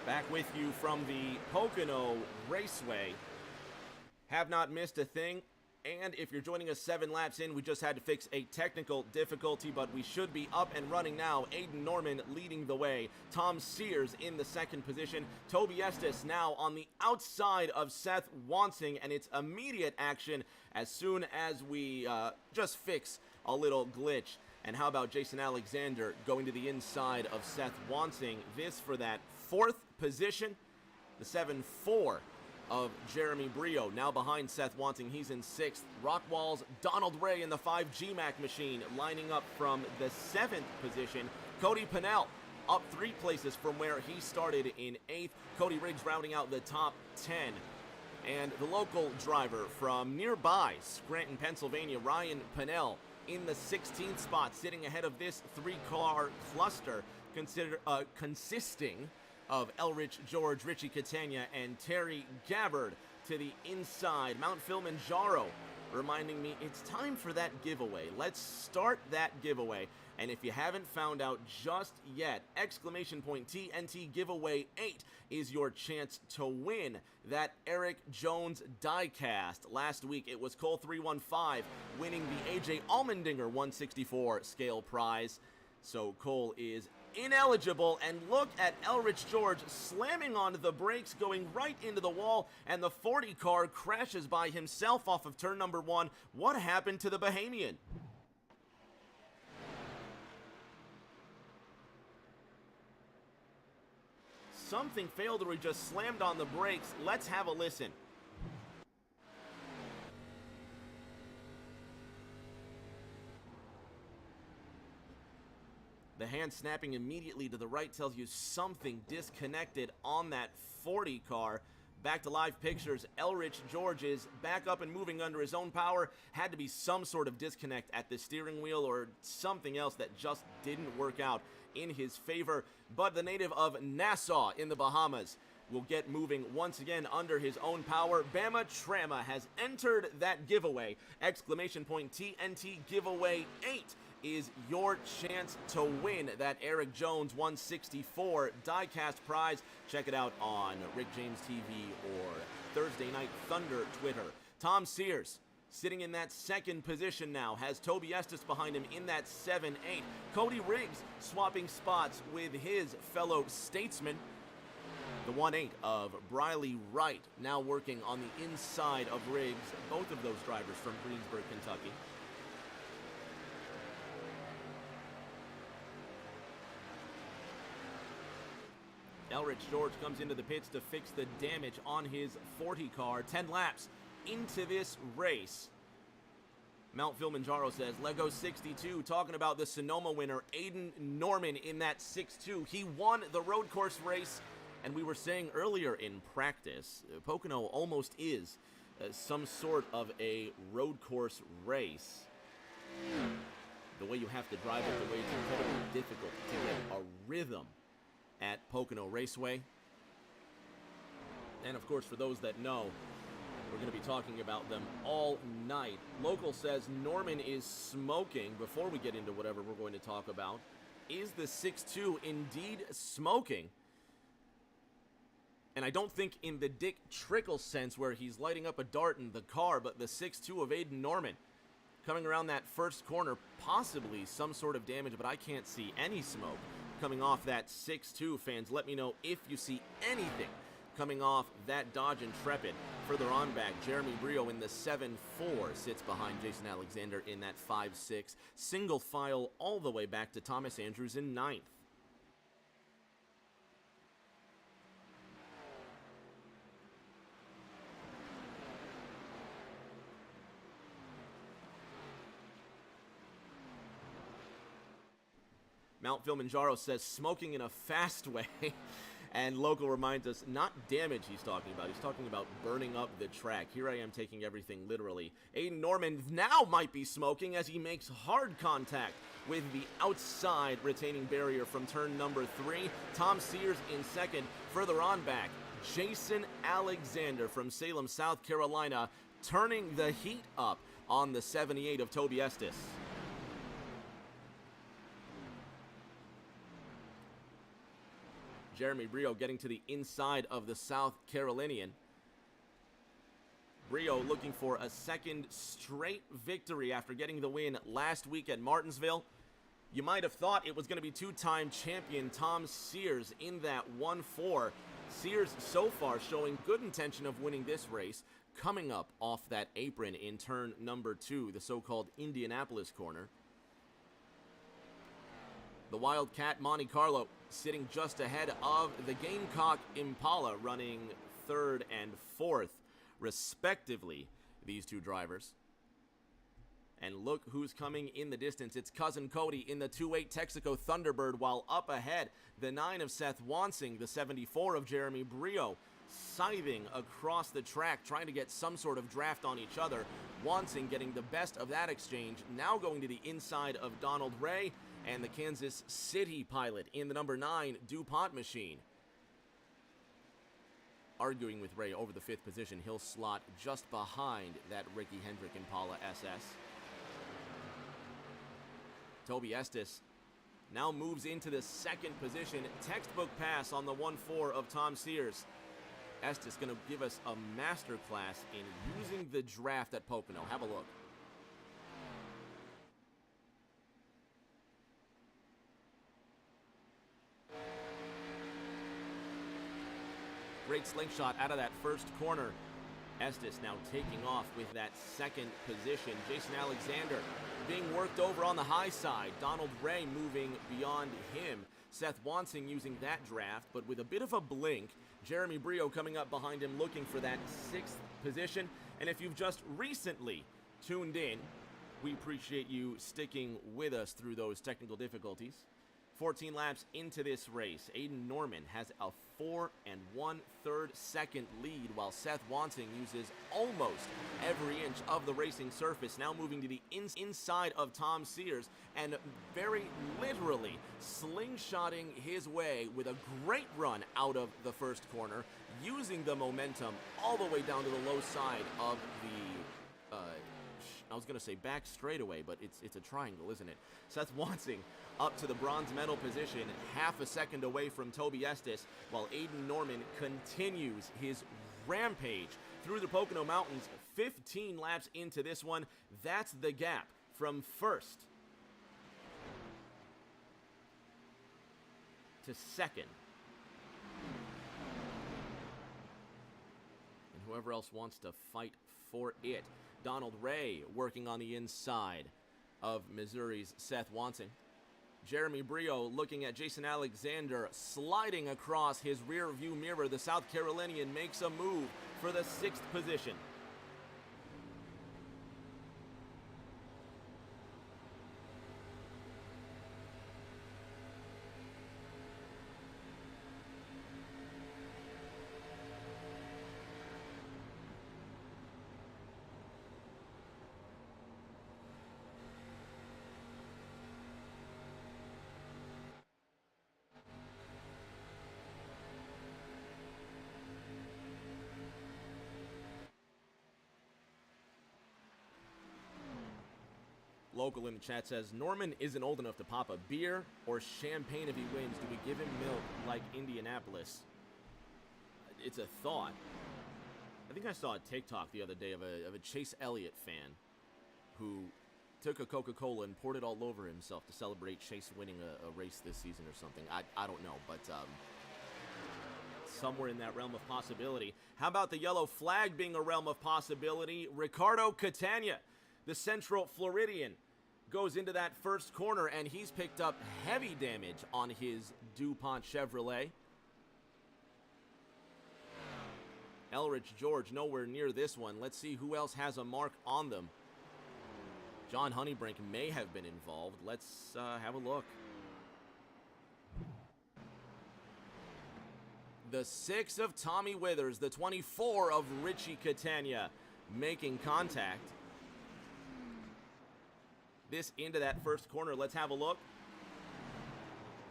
Back with you from the Pocono Raceway. Have not missed a thing. And if you're joining us 7 laps in, we just had to fix a technical difficulty, but we should be up and running now. Aiden Norman leading the way. Tom Sears in the second position. Toby Estes now on the outside of Seth Wansing, and it's immediate action as soon as we just fix a little glitch. And how about Jason Alexander going to the inside of Seth Wansing? This for that 4th position. The 7-4 of Jeremy Brio now behind Seth Wansing. He's in 6th. Rockwall's Donald Ray in the 5 GMAC machine lining up from the 7th position. Cody Pennell up 3 places from where he started in 8th. Cody Riggs rounding out the top 10. And the local driver from nearby Scranton, Pennsylvania, Ryan Pennell, in the 16th spot, sitting ahead of this 3-car cluster consisting of Elrich George, Richie Catania, and Terry Gabbard to the inside. Mount Kilimanjaro reminding me it's time for that giveaway. Let's start that giveaway. And if you haven't found out just yet, exclamation point TNT Giveaway 8 is your chance to win that Eric Jones diecast. Last week it was Cole 315 winning the AJ Allmendinger 164 scale prize. So Cole is ineligible, and look at Elrich George slamming onto the brakes, going right into the wall, and the 40 car crashes by himself off of turn number 1. What happened to the Bahamian? Something failed, or he just slammed on the brakes. Let's have a listen. The hand snapping immediately to the right tells you something disconnected on that 40 car. Back to live pictures, Elrich George is back up and moving under his own power. Had to be some sort of disconnect at the steering wheel or something else that just didn't work out in his favor. But the native of Nassau in the Bahamas will get moving once again under his own power. Bama Trama has entered that giveaway. Exclamation point TNT Giveaway 8 is your chance to win that Eric Jones 164 diecast prize. Check it out on Rick James TV or Thursday Night Thunder Twitter. Tom Sears sitting in that 2nd position now, has Toby Estes behind him in that 7-8. Cody Riggs swapping spots with his fellow statesman. The 1-8 of Briley Wright now working on the inside of Riggs, both of those drivers from Greensburg, Kentucky. Elrich George comes into the pits to fix the damage on his 40 car. 10 laps into this race. Mount Kilimanjaro says, Lego 62, talking about the Sonoma winner, Aiden Norman in that 6-2. He won the road course race, and we were saying earlier in practice, Pocono almost is some sort of a road course race. The way you have to drive it, the way it's incredibly difficult to get a rhythm at Pocono Raceway. And of course, for those that know, we're going to be talking about them all night. Local says Norman is smoking. Before we get into whatever we're going to talk about, is the 6-2 indeed smoking? And I don't think in the Dick Trickle sense where he's lighting up a dart in the car, but the 6-2 of Aiden Norman coming around that first corner, possibly some sort of damage, but I can't see any smoke coming off that 6-2. Fans, let me know if you see anything coming off that Dodge Intrepid. Further on back, Jeremy Brio in the 7-4 sits behind Jason Alexander in that 5-6. Single file all the way back to Thomas Andrews in 9th. Mount Kilimanjaro says smoking in a fast way. And Local reminds us, not damage he's talking about. He's talking about burning up the track. Here I am taking everything literally. Aiden Norman now might be smoking as he makes hard contact with the outside retaining barrier from turn number 3. Tom Sears in 2nd. Further on back, Jason Alexander from Salem, South Carolina, turning the heat up on the 78 of Toby Estes. Jeremy Brio getting to the inside of the South Carolinian. Brio looking for a second straight victory after getting the win last week at Martinsville. You might have thought it was going to be two-time champion Tom Sears in that 1-4. Sears so far showing good intention of winning this race, coming up off that apron in turn number 2, the so-called Indianapolis corner. The Wildcat Monte Carlo sitting just ahead of the Gamecock Impala, running 3rd and 4th, respectively, these two drivers. And look who's coming in the distance. It's Cousin Cody in the 2.8 Texaco Thunderbird, while up ahead, the 9 of Seth Wansing, the 74 of Jeremy Brio, scything across the track, trying to get some sort of draft on each other. Wansing getting the best of that exchange, now going to the inside of Donald Ray and the Kansas City pilot in the number 9 DuPont machine. Arguing with Ray over the 5th position. He'll slot just behind that Ricky Hendrick Impala SS. Toby Estes now moves into the 2nd position. Textbook pass on the 1-4 of Tom Sears. Estes going to give us a masterclass in using the draft at Pocono. Have a look. Great slingshot out of that first corner. Estes now taking off with that 2nd position. Jason Alexander being worked over on the high side. Donald Ray moving beyond him. Seth Wansing using that draft, but with a bit of a blink. Jeremy Brio coming up behind him looking for that 6th position. And if you've just recently tuned in, we appreciate you sticking with us through those technical difficulties. 14 laps into this race, Aiden Norman has a 4 1/3 second lead, while Seth Wansing uses almost every inch of the racing surface, now moving to the inside of Tom Sears and very literally slingshotting his way with a great run out of the first corner, using the momentum all the way down to the low side of the I was going to say back straightaway, but it's a triangle, isn't it? Seth Wansing up to the bronze medal position, half a second away from Toby Estes, while Aiden Norman continues his rampage through the Pocono Mountains. 15 laps into this one. That's the gap from 1st to 2nd. And whoever else wants to fight for it. Donald Ray working on the inside of Missouri's Seth Wansing. Jeremy Brio looking at Jason Alexander sliding across his rear view mirror. The South Carolinian makes a move for the 6th position. Local in the chat says, Norman isn't old enough to pop a beer or champagne if he wins. Do we give him milk like Indianapolis? It's a thought. I think I saw a TikTok the other day of a Chase Elliott fan who took a Coca-Cola and poured it all over himself to celebrate Chase winning a race this season or something. I don't know, but somewhere in that realm of possibility. How about the yellow flag being a realm of possibility? Ricardo Catania, the Central Floridian, goes into that first corner, and he's picked up heavy damage on his DuPont Chevrolet. Elrich George nowhere near this one. Let's see who else has a mark on them. John Honeybrink may have been involved. Let's have a look. The 6 of Tommy Withers, the 24 of Richie Catania making contact. This into that first corner. Let's have a look.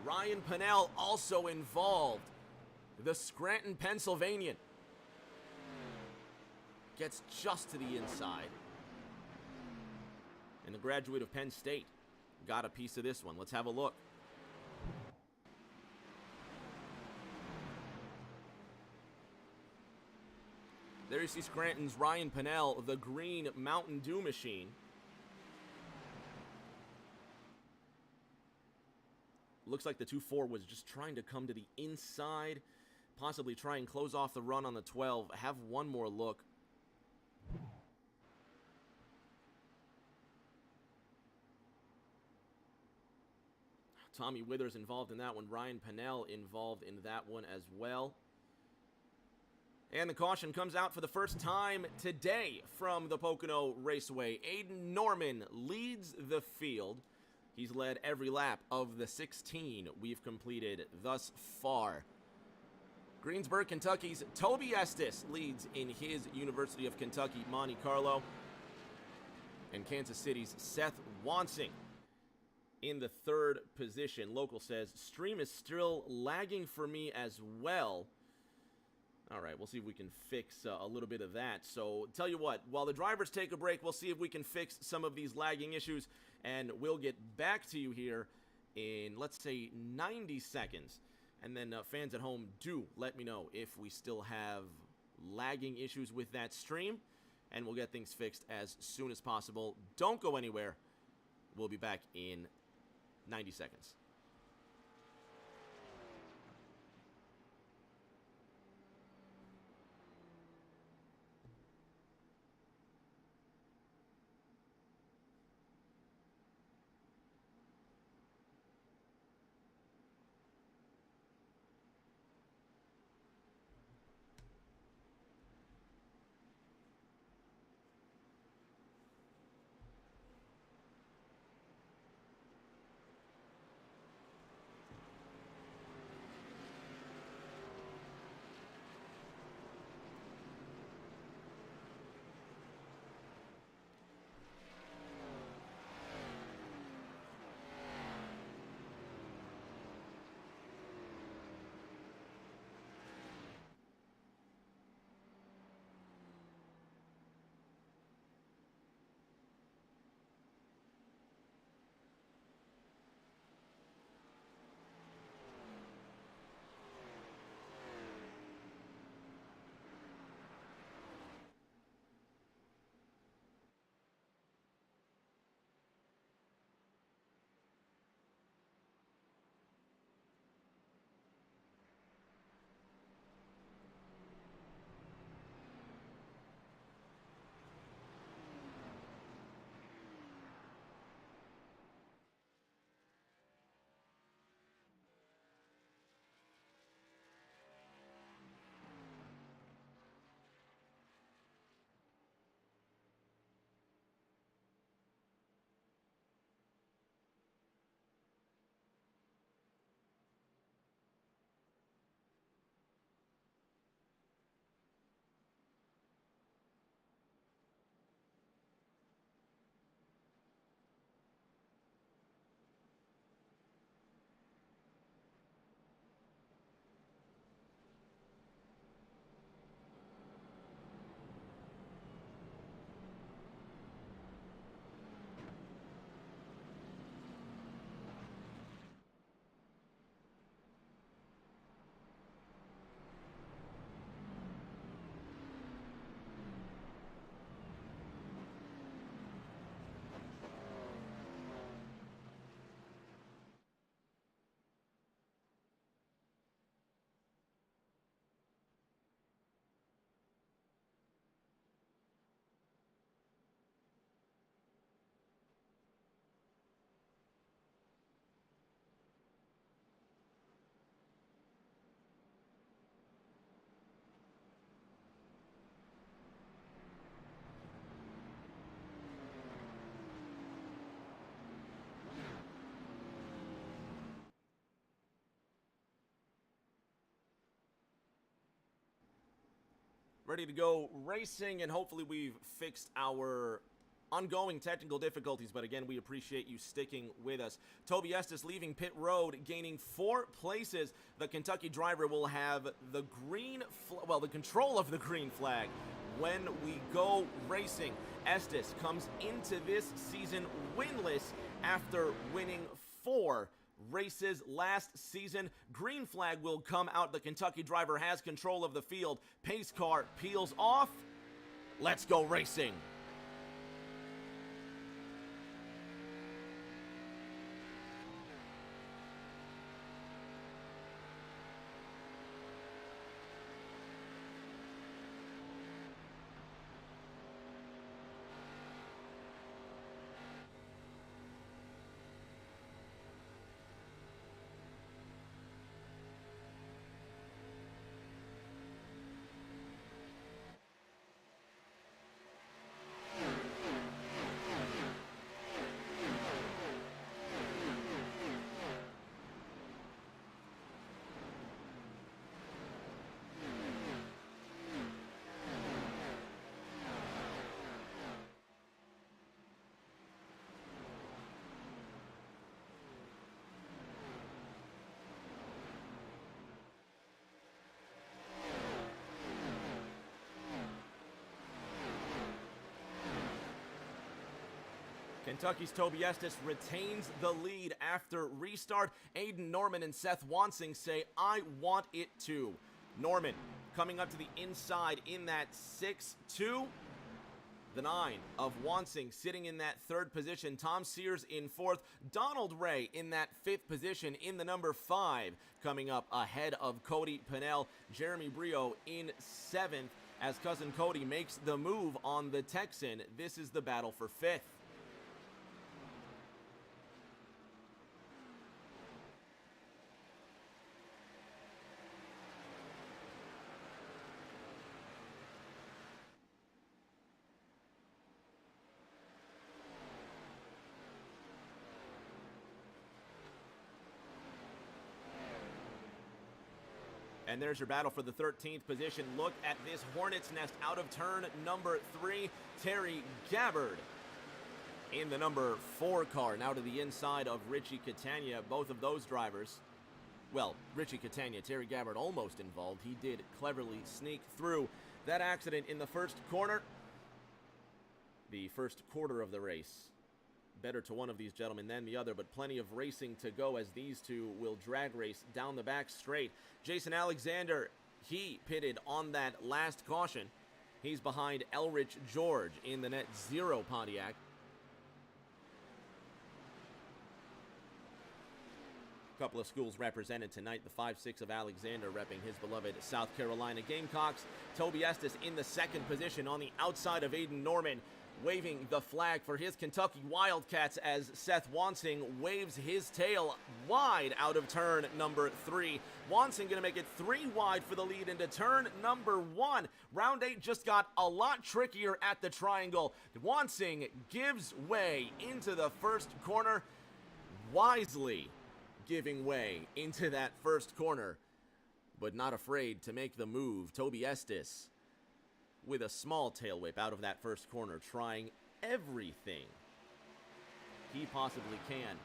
Ryan Pennell also involved. The Scranton, Pennsylvanian gets just to the inside. And the graduate of Penn State got a piece of this one. Let's have a look. There you see Scranton's Ryan Pennell, the green Mountain Dew machine. Looks like the 2-4 was just trying to come to the inside, possibly try and close off the run on the 12. Have one more look. Tommy Withers involved in that one. Ryan Pennell involved in that one as well. And the caution comes out for the first time today from the Pocono Raceway. Aiden Norman leads the field. He's led every lap of the 16 we've completed thus far. Greensburg, Kentucky's Toby Estes leads in his University of Kentucky Monte Carlo. And Kansas City's Seth Wansing in the third position. Local says, stream is still lagging for me as well. All right, we'll see if we can fix a little bit of that. So, tell you what, while the drivers take a break, we'll see if we can fix some of these lagging issues, and we'll get back to you here in, let's say, 90 seconds. And then fans at home, do let me know if we still have lagging issues with that stream, and we'll get things fixed as soon as possible. Don't go anywhere. We'll be back in 90 seconds. Ready to go racing, and hopefully we've fixed our ongoing technical difficulties, but again, we appreciate you sticking with us. Toby Estes leaving pit road, gaining 4 places. The Kentucky driver will have the the control of the green flag when we go racing. Estes comes into this season winless after winning 4 races last season. Green flag will come out. The Kentucky driver has control of the field. Pace car peels off. Let's go racing. Kentucky's Toby Estes retains the lead after restart. Aiden Norman and Seth Wansing say, I want it too. Norman coming up to the inside in that 6-2. The 9 of Wansing sitting in that 3rd position. Tom Sears in 4th. Donald Ray in that 5th position in the number 5. Coming up ahead of Cody Pennell. Jeremy Brio in 7th as Cousin Cody makes the move on the Texan. This is the battle for 5th. And there's your battle for the 13th position. Look at this Hornet's Nest out of turn number 3. Terry Gabbard in the number 4 car. Now to the inside of Richie Catania. Both of those drivers, well, Richie Catania, Terry Gabbard almost involved. He did cleverly sneak through that accident in the first corner. The first quarter of the race. Better to one of these gentlemen than the other, but plenty of racing to go as these two will drag race down the back straight. Jason Alexander, he pitted on that last caution. He's behind Elrich George in the Net Zero Pontiac. A couple of schools represented tonight. The 5-6 of Alexander repping his beloved South Carolina Gamecocks. Toby Estes in the 2nd position on the outside of Aiden Norman, waving the flag for his Kentucky Wildcats as Seth Wansing waves his tail wide out of turn number 3. Wansing going to make it 3 wide for the lead into turn number 1. Round 8 just got a lot trickier at the triangle. Wansing gives way into the first corner, wisely giving way into that first corner, but not afraid to make the move. Toby Estes with a small tail whip out of that first corner, trying everything he possibly can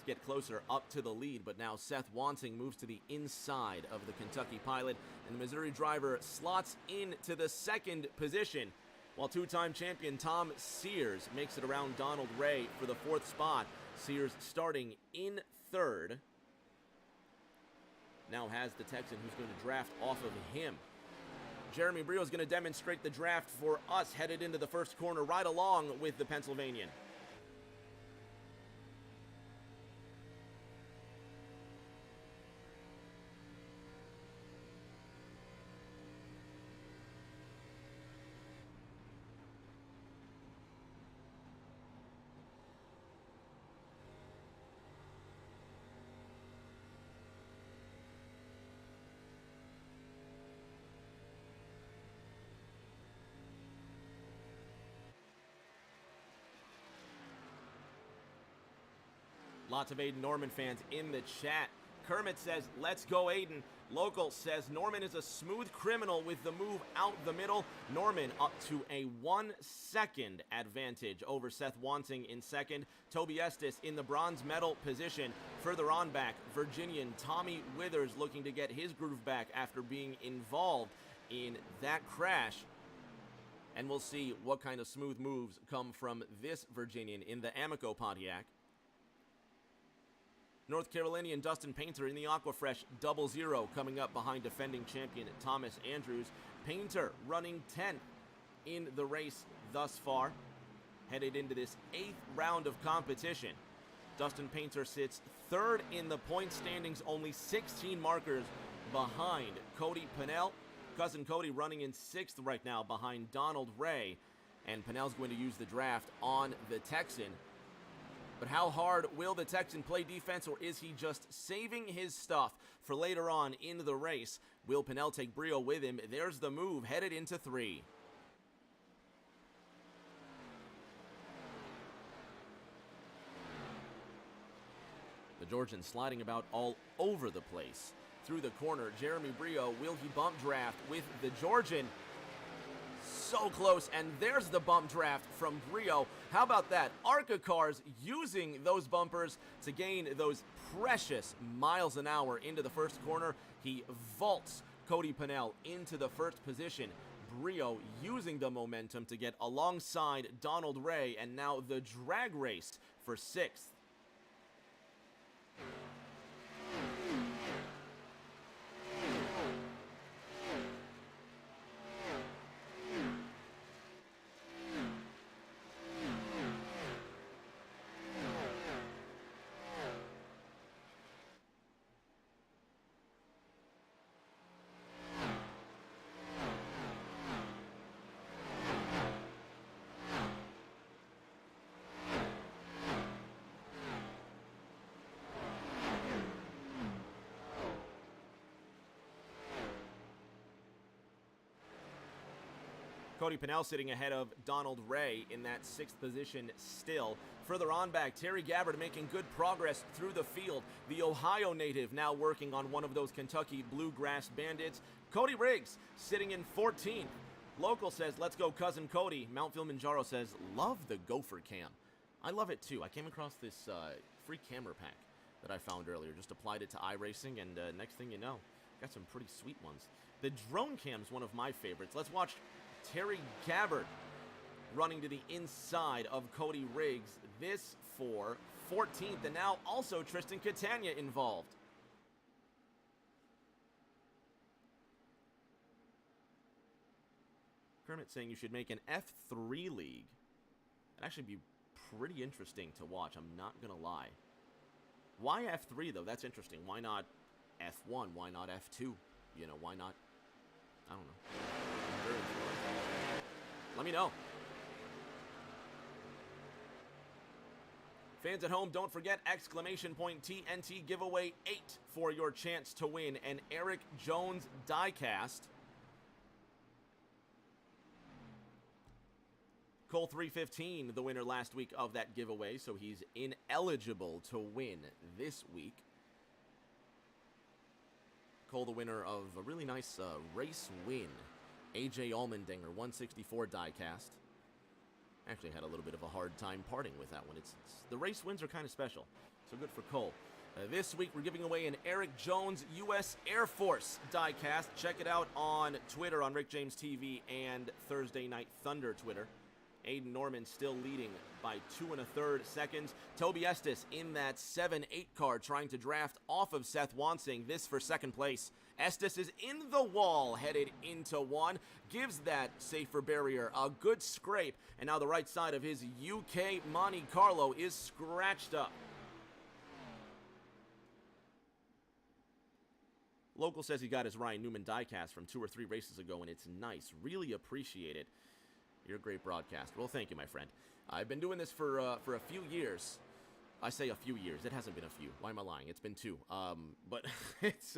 to get closer up to the lead. But now Seth Wansing moves to the inside of the Kentucky pilot, and the Missouri driver slots into the 2nd position, while 2-time champion Tom Sears makes it around Donald Ray for the 4th spot. Sears starting in 3rd. Now has the Texan who's going to draft off of him. Jeremy Brio is going to demonstrate the draft for us, headed into the first corner right along with the Pennsylvanian. Lots of Aiden Norman fans in the chat. Kermit says, let's go Aiden. Local says Norman is a smooth criminal with the move out the middle. Norman up to a 1-second advantage over Seth Wansing in 2nd. Toby Estes in the bronze medal position. Further on back, Virginian Tommy Withers looking to get his groove back after being involved in that crash. And we'll see what kind of smooth moves come from this Virginian in the Amico Pontiac. North Carolinian Dustin Painter in the Aquafresh 00 coming up behind defending champion Thomas Andrews. Painter running 10th in the race thus far, headed into this 8th round of competition. Dustin Painter sits 3rd in the point standings, only 16 markers behind Cody Pennell. Cousin Cody running in 6th right now behind Donald Ray, and Pennell's going to use the draft on the Texan. But how hard will the Texan play defense, or is he just saving his stuff for later on in the race? Will Pennell take Brio with him? There's the move, headed into 3. The Georgian sliding about all over the place. Through the corner, Jeremy Brio, will he bump draft with the Georgian? So close, and there's the bump draft from Brio. How about that? ARCA cars using those bumpers to gain those precious miles an hour into the first corner. He vaults Cody Pennell into the first position. Brio using the momentum to get alongside Donald Ray, and now the drag race for 6th. Cody Pennell sitting ahead of Donald Ray in that 6th position still. Further on back, Terry Gabbard making good progress through the field. The Ohio native now working on one of those Kentucky Bluegrass Bandits. Cody Riggs sitting in 14th. Local says, let's go Cousin Cody. Mount Kilimanjaro says, love the Gopher Cam. I love it too. I came across this free camera pack that I found earlier. Just applied it to iRacing, and next thing you know, got some pretty sweet ones. The drone cam's one of my favorites. Let's watch Terry Gabbard running to the inside of Cody Riggs. This for 14th, and now also Tristan Catania involved. Kermit saying you should make an F3 league. It'd actually be pretty interesting to watch, I'm not gonna lie. Why F3 though? That's interesting. Why not F1? Why not F2? You know, why not? I don't know. Let me know. Fans at home, don't forget !TNT giveaway 8 for your chance to win an Eric Jones diecast. Cole 315, the winner last week of that giveaway, so he's ineligible to win this week. Cole, the winner of a really nice race win. AJ Allmendinger 164 diecast. Actually had a little bit of a hard time parting with that one. The race wins are kind of special, so good for Cole. This week we're giving away an Eric Jones U.S. Air Force diecast. Check it out on Twitter, on Rick James TV and Thursday Night Thunder Twitter. Aiden Norman still leading by 2 1/3 seconds. Toby Estes in that 7-8 car trying to draft off of Seth Wansing. This for 2nd place. Estes is in the wall, headed into 1. Gives that safer barrier a good scrape. And now the right side of his UK Monte Carlo is scratched up. Local says he got his Ryan Newman diecast from 2 or 3 races ago, and it's nice. Really appreciate it. You're a great broadcaster. Well, thank you, my friend. I've been doing this for a few years. I say a few years. It hasn't been a few. Why am I lying? It's been 2. But it's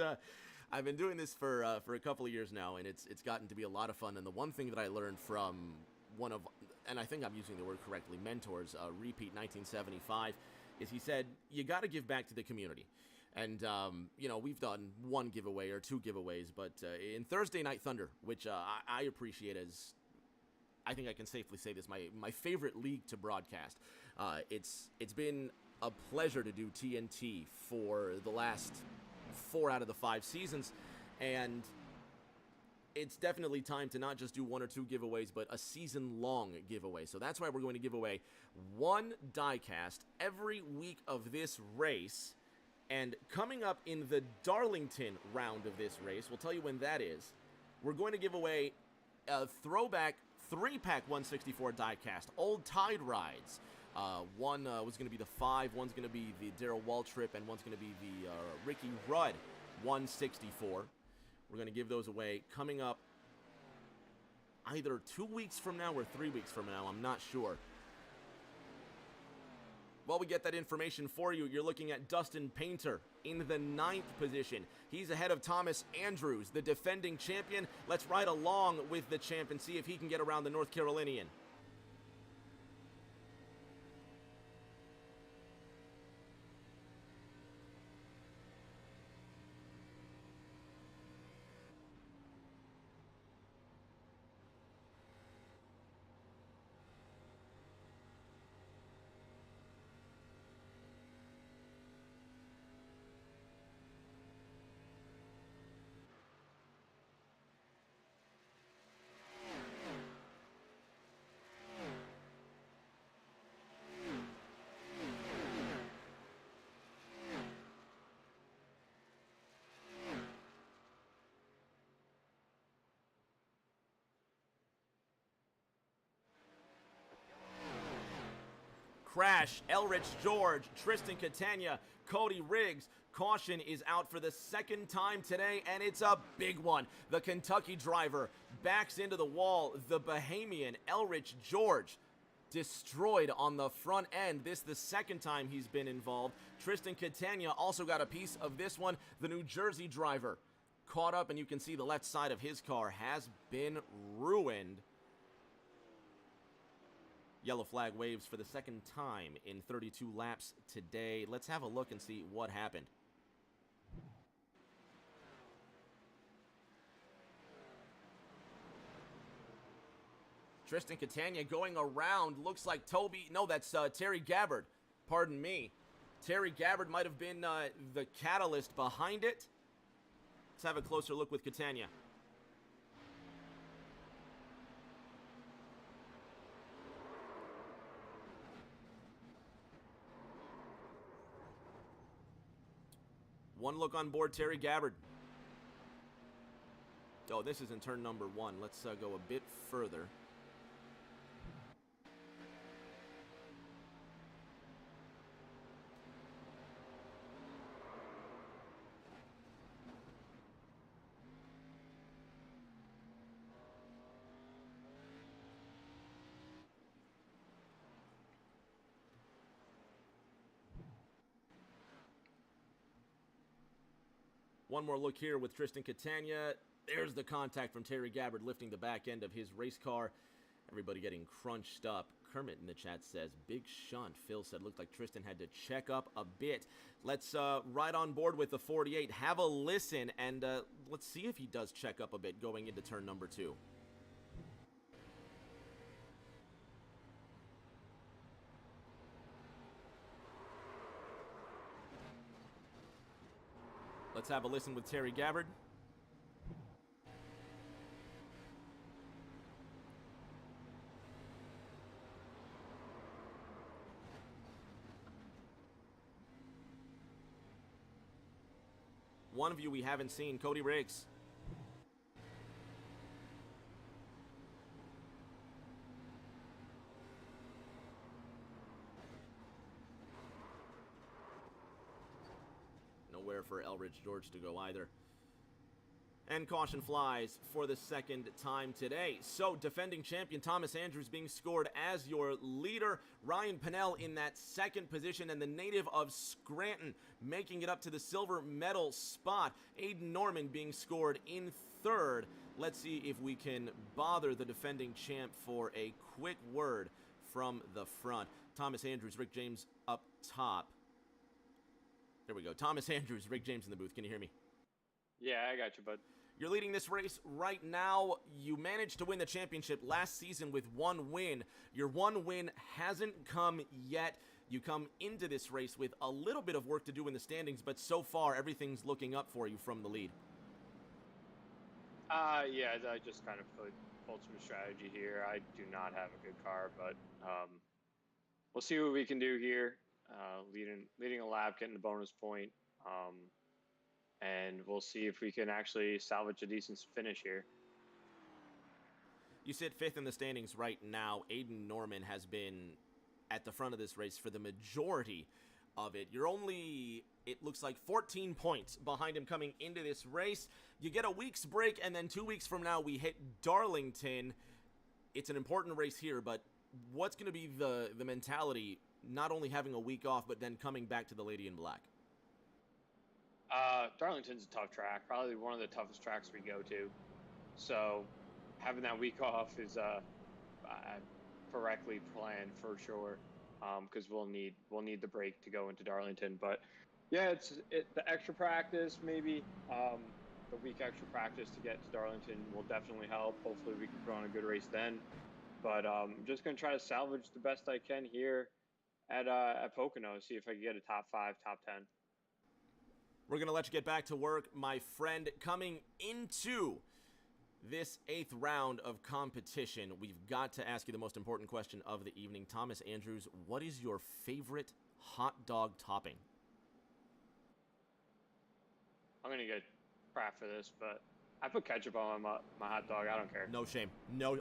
I've been doing this for a couple of years now, and it's gotten to be a lot of fun. And the one thing that I learned from one of, and I think I'm using the word correctly, mentors, Repeat 1975, is he said, you got to give back to the community. And, you know, we've done 1 giveaway or 2 giveaways, but in Thursday Night Thunder, which I appreciate as, I think I can safely say this, my favorite league to broadcast. It's been a pleasure to do TNT for the last 4 out of the 5 seasons, and it's definitely time to not just do 1 or 2 giveaways, but a season-long giveaway. So that's why we're going to give away 1 diecast every week of this race, And coming up in the Darlington round of this race, we'll tell you when that is, we're going to give away a throwback 3-pack 164 diecast, old Tide rides. One was going to be the 5, one's going to be the Darrell Waltrip, and one's going to be the Ricky Rudd 164. We're going to give those away coming up either 2 weeks from now or 3 weeks from now. I'm not sure. While we get that information for you, you're looking at Dustin Painter in the 9th position. He's ahead of Thomas Andrews, the defending champion. Let's ride along with the champ and see if he can get around the North Carolinian. Crash, Elrich George, Tristan Catania, Cody Riggs. Caution is out for the 2nd time today, and it's a big one. The Kentucky driver backs into the wall. The Bahamian, Elrich George, destroyed on the front end. This the 2nd time he's been involved. Tristan Catania also got a piece of this one. The New Jersey driver caught up, and you can see the left side of his car has been ruined. Yellow flag waves for the 2nd time in 32 laps today. Let's have a look and see what happened. Tristan Catania going around. Looks like Toby. No, that's Terry Gabbard. Pardon me. Terry Gabbard might have been the catalyst behind it. Let's have a closer look with Catania. One look on board, Terry Gabbard. Oh, this is in turn number 1. Let's go a bit further. One more look here with Tristan Catania. There's the contact from Terry Gabbard lifting the back end of his race car. Everybody getting crunched up. Kermit in the chat says, big shunt. Phil said, looked like Tristan had to check up a bit. Let's ride on board with the 48. Have a listen, and let's see if he does check up a bit going into turn number 2. Let's have a listen with Terry Gabbard. One of you we haven't seen, Cody Riggs. Nowhere for Elrich George to go either. And caution flies for the 2nd time today. So, defending champion Thomas Andrews being scored as your leader. Ryan Pennell in that 2nd position, and the native of Scranton making it up to the silver medal spot. Aiden Norman being scored in 3rd. Let's see if we can bother the defending champ for a quick word from the front. Thomas Andrews, Rick James up top. There we go. Thomas Andrews, Rick James in the booth. Can you hear me? Yeah, I got you, bud. You're leading this race right now. You managed to win the championship last season with 1 win. Your 1 win hasn't come yet. You come into this race with a little bit of work to do in the standings, but so far everything's looking up for you from the lead. Yeah, I just kind of pulled some strategy here. I do not have a good car, but we'll see what we can do here. Leading a lap, getting the bonus point. And we'll see if we can actually salvage a decent finish here. You sit 5th in the standings right now. Aiden Norman has been at the front of this race for the majority of it. You're only, it looks like, 14 points behind him coming into this race. You get a week's break, and then 2 weeks from now we hit Darlington. It's an important race here, but what's going to be the mentality, not only having a week off, but then coming back to the Lady in Black? Darlington's a tough track, probably one of the toughest tracks we go to. So having that week off is correctly planned for sure, because we'll need the break to go into Darlington. But yeah, the extra practice, maybe the week extra practice to get to Darlington will definitely help. Hopefully we can put on a good race then. But I'm just going to try to salvage the best I can here at Pocono, see if I can get a top 5, top 10. We're going to let you get back to work, my friend. Coming into this 8th round of competition, we've got to ask you the most important question of the evening. Thomas Andrews, what is your favorite hot dog topping? I'm going to get crap for this, but I put ketchup on my hot dog. I don't care. No shame. No,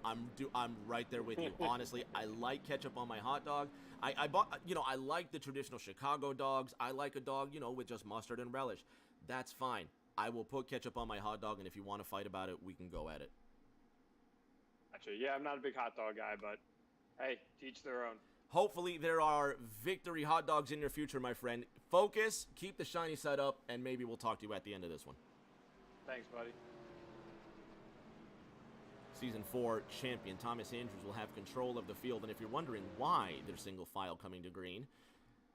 I'm right there with you. Honestly, I like ketchup on my hot dog. I bought, I like the traditional Chicago dogs. I like a dog, with just mustard and relish. That's fine. I will put ketchup on my hot dog, and if you want to fight about it, we can go at it. Actually, yeah, I'm not a big hot dog guy, but hey, teach their own. Hopefully there are victory hot dogs in your future, my friend. Focus, keep the shiny side up, and maybe we'll talk to you at the end of this one. Thanks, buddy. Season 4 champion Thomas Andrews will have control of the field, and if you're wondering why they're single file coming to green,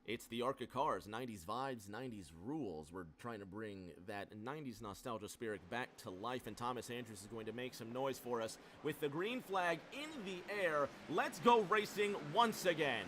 it's the ARCA cars, 90s vibes, 90s rules. We're trying to bring that 90s nostalgia spirit back to life, and Thomas Andrews is going to make some noise for us with the green flag in the air. Let's go racing once again.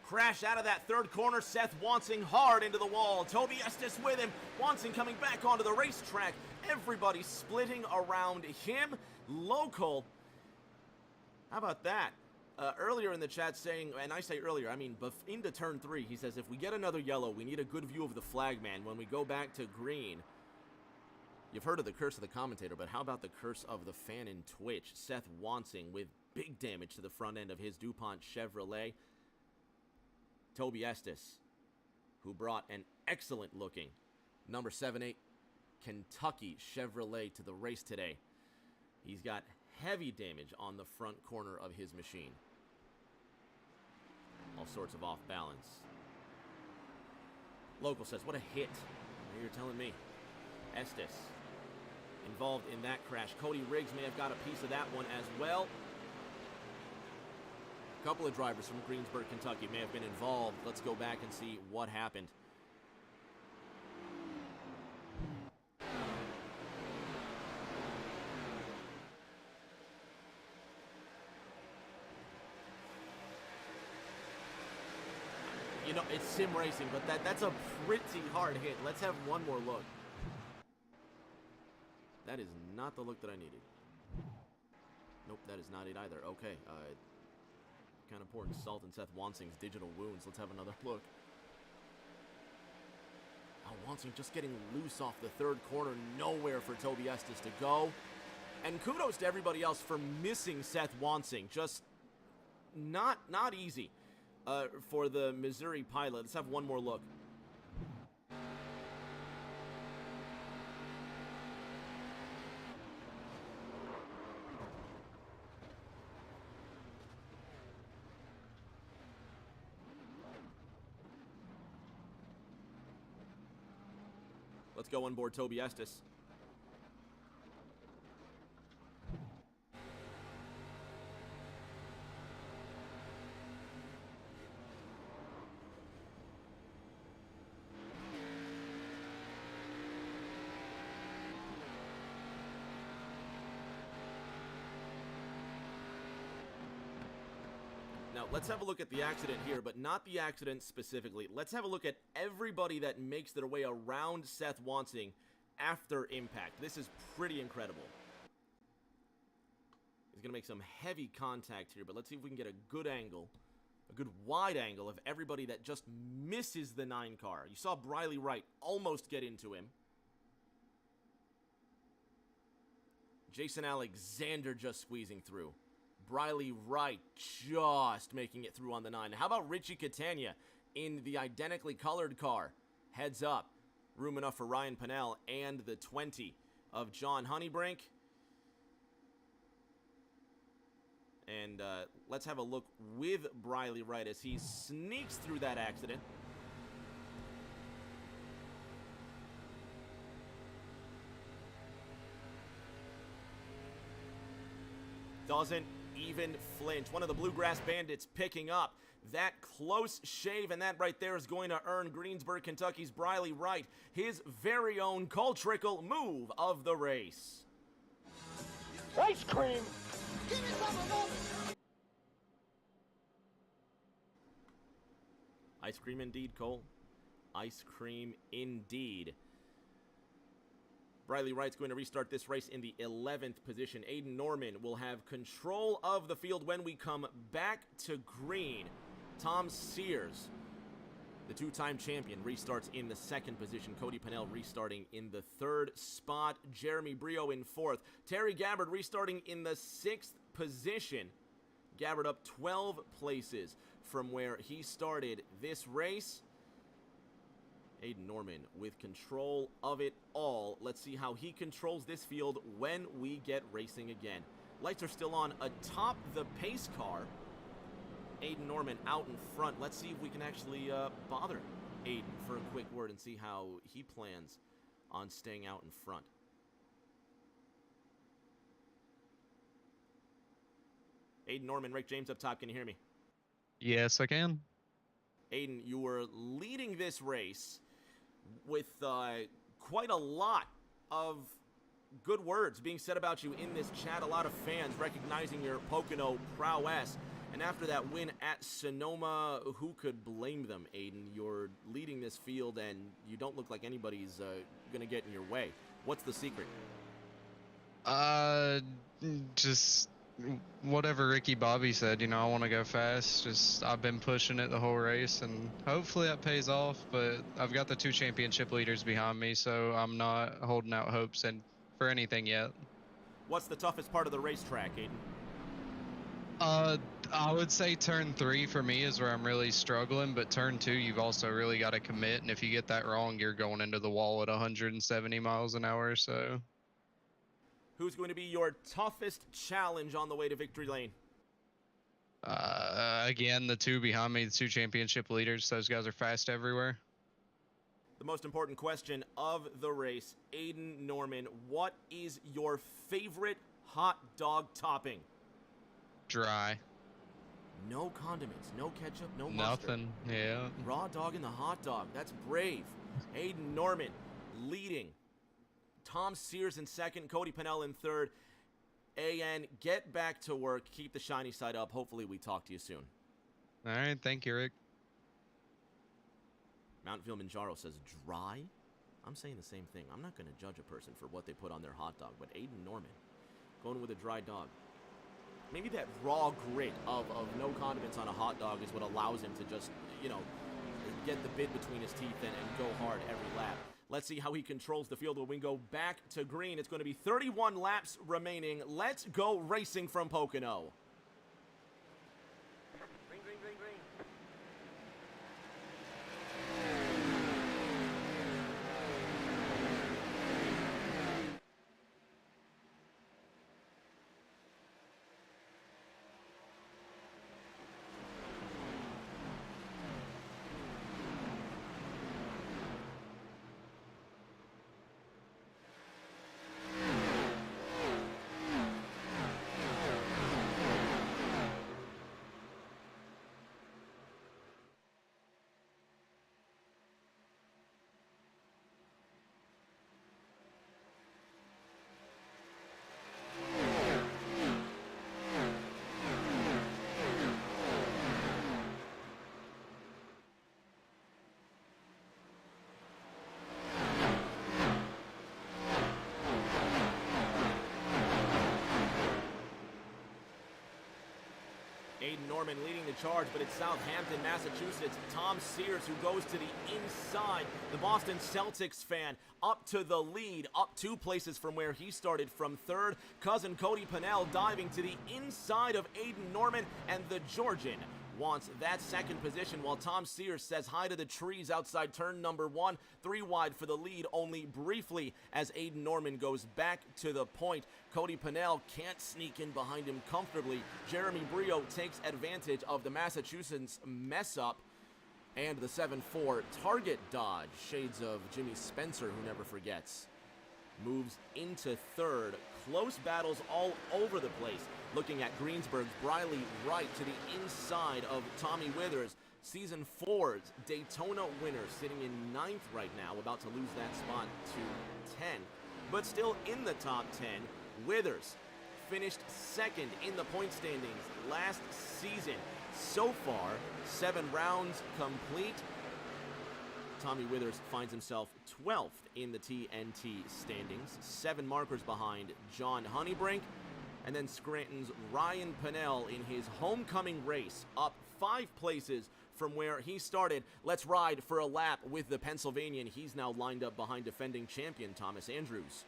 Crash out of that third corner, Seth Wansing hard into the wall. Toby Estes with him. Wansing coming back onto the racetrack. Everybody splitting around him. Local. How about that? Earlier in the chat saying, and I say earlier, I mean into turn 3, he says, if we get another yellow, we need a good view of the flagman when we go back to green. You've heard of the curse of the commentator, but how about the curse of the fan in Twitch? Seth Wansing with big damage to the front end of his DuPont Chevrolet. Toby Estes, who brought an excellent-looking number 78 Kentucky Chevrolet to the race today. He's got heavy damage on the front corner of his machine. All sorts of off balance. Local says, what a hit. You're telling me. Estes involved in that crash. Cody Riggs may have got a piece of that one as well. A couple of drivers from Greensburg, Kentucky may have been involved. Let's go back and see what happened. You know, it's sim racing, but that's a pretty hard hit. Let's have one more look. That is not the look that I needed. Nope, that is not it either. Okay, kind of pouring salt in Seth Wansing's digital wounds. Let's have another look. Oh, Wansing just getting loose off the third corner. Nowhere for Toby Estes to go. And kudos to everybody else for missing Seth Wansing. Just not easy for the Missouri pilot. Let's have one more look. Let's go on board Toby Estes. Now, let's have a look at the accident here, but not the accident specifically. Let's have a look at everybody that makes their way around Seth Wansing after impact. This is pretty incredible. He's going to make some heavy contact here, but let's see if we can get a good angle, a good wide angle of everybody that just misses the 9 car. You saw Briley Wright almost get into him. Jason Alexander just squeezing through. Briley Wright just making it through on the 9. How about Richie Catania in the identically colored car? Heads up. Room enough for Ryan Pennell and the 20 of John Honeybrink. And let's have a look with Briley Wright as he sneaks through that accident. Doesn't even flinch. One of the Bluegrass Bandits picking up that close shave, and that right there is going to earn Greensburg, Kentucky's Briley Wright his very own Coltrickle move of the race. Ice cream! Give me some of that! Ice cream indeed, Cole. Ice cream indeed. Briley Wright's going to restart this race in the 11th position. Aiden Norman will have control of the field when we come back to green. Tom Sears, the two-time champion, restarts in the 2nd position. Cody Pennell restarting in the 3rd spot. Jeremy Brio in 4th. Terry Gabbard restarting in the 6th position. Gabbard up 12 places from where he started this race. Aiden Norman with control of it all. Let's see how he controls this field when we get racing again. Lights are still on atop the pace car. Aiden Norman out in front. Let's see if we can actually bother Aiden for a quick word and see how he plans on staying out in front. Aiden Norman, Rick James up top. Can you hear me? Yes, I can. Aiden, you were leading this race with quite a lot of good words being said about you in this chat. A lot of fans recognizing your Pocono prowess. And after that win at Sonoma, who could blame them, Aiden? You're leading this field, and you don't look like anybody's going to get in your way. What's the secret? Just whatever Ricky Bobby said. You know, I want to go fast. I've been pushing it the whole race, and hopefully that pays off. But I've got the 2 championship leaders behind me, so I'm not holding out hopes for anything yet. What's the toughest part of the racetrack, Aiden? I would say turn 3 for me is where I'm really struggling, but turn 2, you've also really got to commit, and if you get that wrong, you're going into the wall at 170 miles an hour, so. Who's going to be your toughest challenge on the way to victory lane? Again, the 2 behind me, the 2 championship leaders, those guys are fast everywhere. The most important question of the race, Aiden Norman, what is your favorite hot dog topping? Dry. No condiments, no ketchup, no mustard. Nothing, yeah. Raw dog in the hot dog. That's brave. Aiden Norman leading. Tom Sears in 2nd, Cody Pennell in 3rd. AN, get back to work. Keep the shiny side up. Hopefully we talk to you soon. All right, thank you, Rick. Mount Vilmanjaro says dry. I'm saying the same thing. I'm not going to judge a person for what they put on their hot dog, but Aiden Norman going with a dry dog. Maybe that raw grit of no condiments on a hot dog is what allows him to just, you know, get the bit between his teeth and go hard every lap. Let's see how he controls the field when we go back to green. It's going to be 31 laps remaining. Let's go racing from Pocono. Green, green, green, green. Norman leading the charge, but it's Southampton, Massachusetts. Tom Sears, who goes to the inside. The Boston Celtics fan up to the lead, up 2 places from where he started from third. Cousin Cody Pennell diving to the inside of Aiden Norman, and the Georgian wants that second position, while Tom Sears says hi to the trees outside turn number 1. 3 wide for the lead, only briefly as Aiden Norman goes back to the point. Cody Pennell can't sneak in behind him comfortably. Jeremy Brio takes advantage of the Massachusetts mess up and the 7-4 target dodge. Shades of Jimmy Spencer, who never forgets. Moves into third. Close battles all over the place. Looking at Greensburg's Briley Wright to the inside of Tommy Withers. Season 4's Daytona winner, sitting in 9th right now, about to lose that spot to 10. But still in the top 10, Withers finished 2nd in the point standings last season. So far, 7 rounds complete. Tommy Withers finds himself 12th in the TNT standings, 7 markers behind John Honeybrink. And then Scranton's Ryan Pennell in his homecoming race, up 5 places from where he started. Let's ride for a lap with the Pennsylvanian. He's now lined up behind defending champion Thomas Andrews.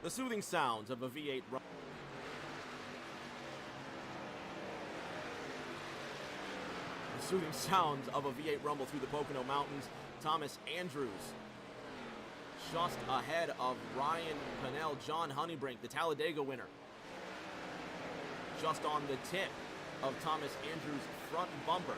The soothing sounds of a V8 rumble. The soothing sounds of a V8 rumble through the Pocono Mountains. Thomas Andrews just ahead of Ryan Pennell. John Honeybrink, the Talladega winner, just on the tip of Thomas Andrews' front bumper.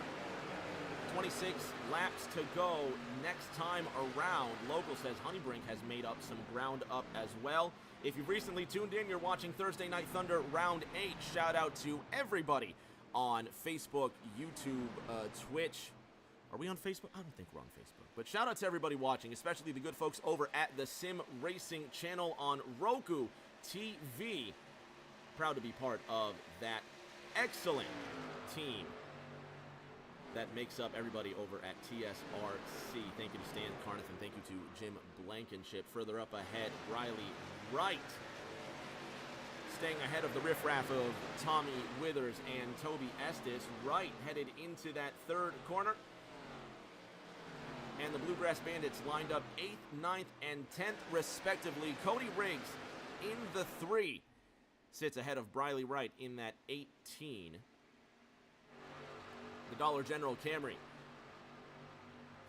26 laps to go next time around. Local says Honeybrink has made up some ground up as well. If you've recently tuned in, you're watching Thursday Night Thunder Round 8. Shout out to everybody on Facebook, YouTube, Twitch. Are we on Facebook? I don't think we're on Facebook. But shout out to everybody watching, especially the good folks over at the Sim Racing channel on Roku TV. Proud to be part of that excellent team that makes up everybody over at TSRC. Thank you to Stan Carneth and thank you to Jim Blankenship. Further up ahead, Riley Wright, staying ahead of the riffraff of Tommy Withers and Toby Estes. Wright headed into that third corner. And the Bluegrass Bandits lined up 8th, 9th, and 10th respectively. Cody Riggs in the 3 sits ahead of Briley Wright in that 18. The Dollar General Camry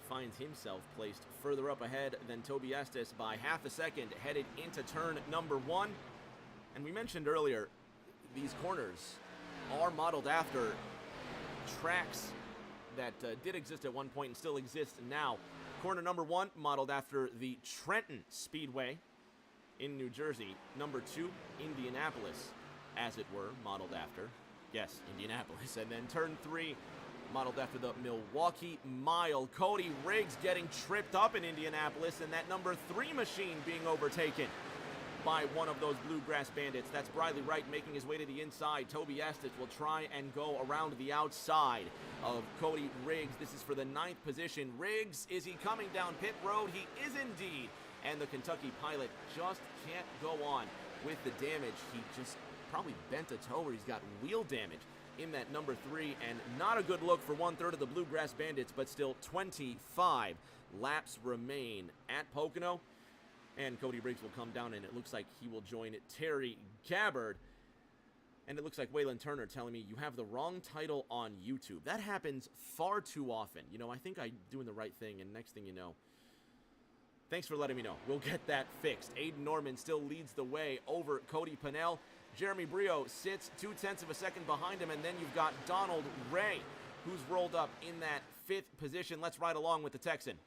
finds himself placed further up ahead than Toby Estes by half a second, headed into turn number 1. And we mentioned earlier, these corners are modeled after tracks that did exist at one point and still exist now. Corner number 1 modeled after the Trenton Speedway in New Jersey. Number 2, Indianapolis, as it were, modeled after. Yes, Indianapolis. And then turn 3, modeled after the Milwaukee Mile. Cody Riggs getting tripped up in Indianapolis, and that number 3 machine being overtaken by one of those Bluegrass Bandits. That's Briley Wright making his way to the inside. Toby Estes will try and go around the outside of Cody Riggs. This is for the 9th position. Riggs, is he coming down pit road? He is indeed. And the Kentucky pilot just can't go on with the damage. He just probably bent a toe, or he's got wheel damage in that number 3, and not a good look for 1/3 of the Bluegrass Bandits, but still 25 laps remain at Pocono. And Cody Briggs will come down, and it looks like he will join Terry Gabbard. And it looks like Waylon Turner telling me, you have the wrong title on YouTube. That happens far too often. You know, I think I'm doing the right thing, and next thing you know. Thanks for letting me know. We'll get that fixed. Aiden Norman still leads the way over Cody Pennell. Jeremy Brio sits 0.2 of a second behind him, and then you've got Donald Ray, who's rolled up in that 5th position. Let's ride along with the Texan.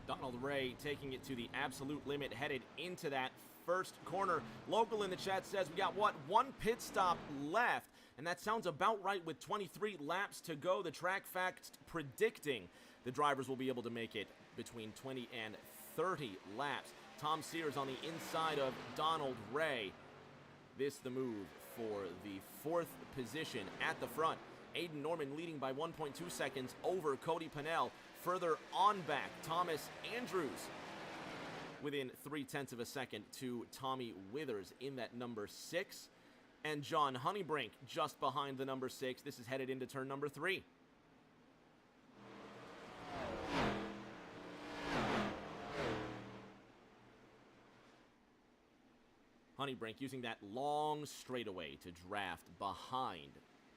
Donald Ray taking it to the absolute limit, headed into that first corner. Local in the chat says we got, what, 1 pit stop left, and that sounds about right with 23 laps to go. The track facts predicting the drivers will be able to make it between 20 and 30 laps. Tom Sears on the inside of Donald Ray. This the move for the 4th position at the front. Aiden Norman leading by 1.2 seconds over Cody Pennell. Further on back, Thomas Andrews within 0.3 of a second to Tommy Withers in that number 6. And John Honeybrink just behind the number 6. This is headed into turn number 3. Honeybrink using that long straightaway to draft behind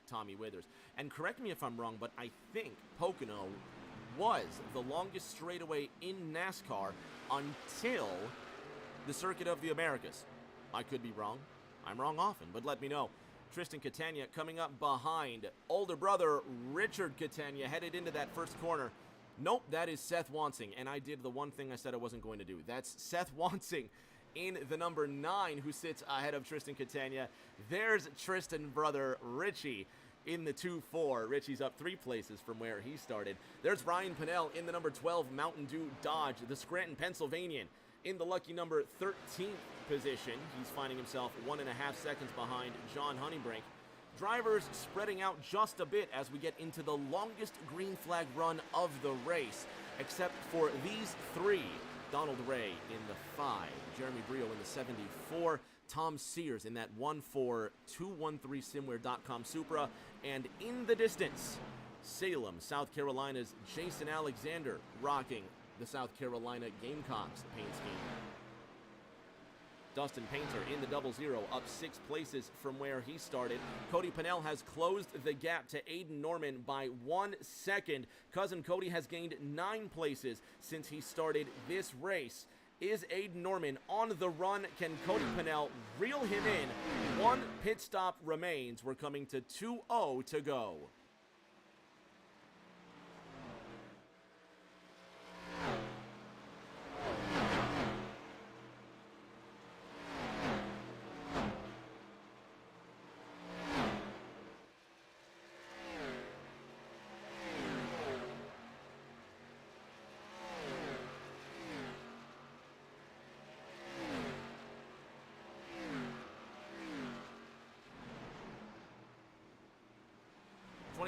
Tommy Withers. And correct me if I'm wrong, but I think Pocono was the longest straightaway in NASCAR until the Circuit of the Americas. I could be wrong. I'm wrong often, but let me know. Tristan Catania coming up behind older brother Richard Catania, headed into that first corner. Nope, that is Seth Wansing, and I did the one thing I said I wasn't going to do. That's Seth Wansing in the number 9, who sits ahead of Tristan Catania. There's Tristan brother Richie in the 2-4. Richie's up 3 places from where he started. There's Ryan Pennell in the number 12 Mountain Dew Dodge, the Scranton, Pennsylvanian, in the lucky number 13th position. He's finding himself 1.5 seconds behind John Honeybrink. Drivers spreading out just a bit as we get into the longest green flag run of the race, except for these 3. Donald Ray in the 5, Jeremy Brio in the 74, Tom Sears in that 14213simware.com Supra, and in the distance, Salem, South Carolina's Jason Alexander rocking the South Carolina Gamecocks paint scheme. Dustin Painter in the 00, up 6 places from where he started. Cody Pennell has closed the gap to Aiden Norman by 1 second. Cousin Cody has gained 9 places since he started this race. Is Aiden Norman on the run? Can Cody Pennell reel him in? 1 pit stop remains. We're coming to 2-0 to go.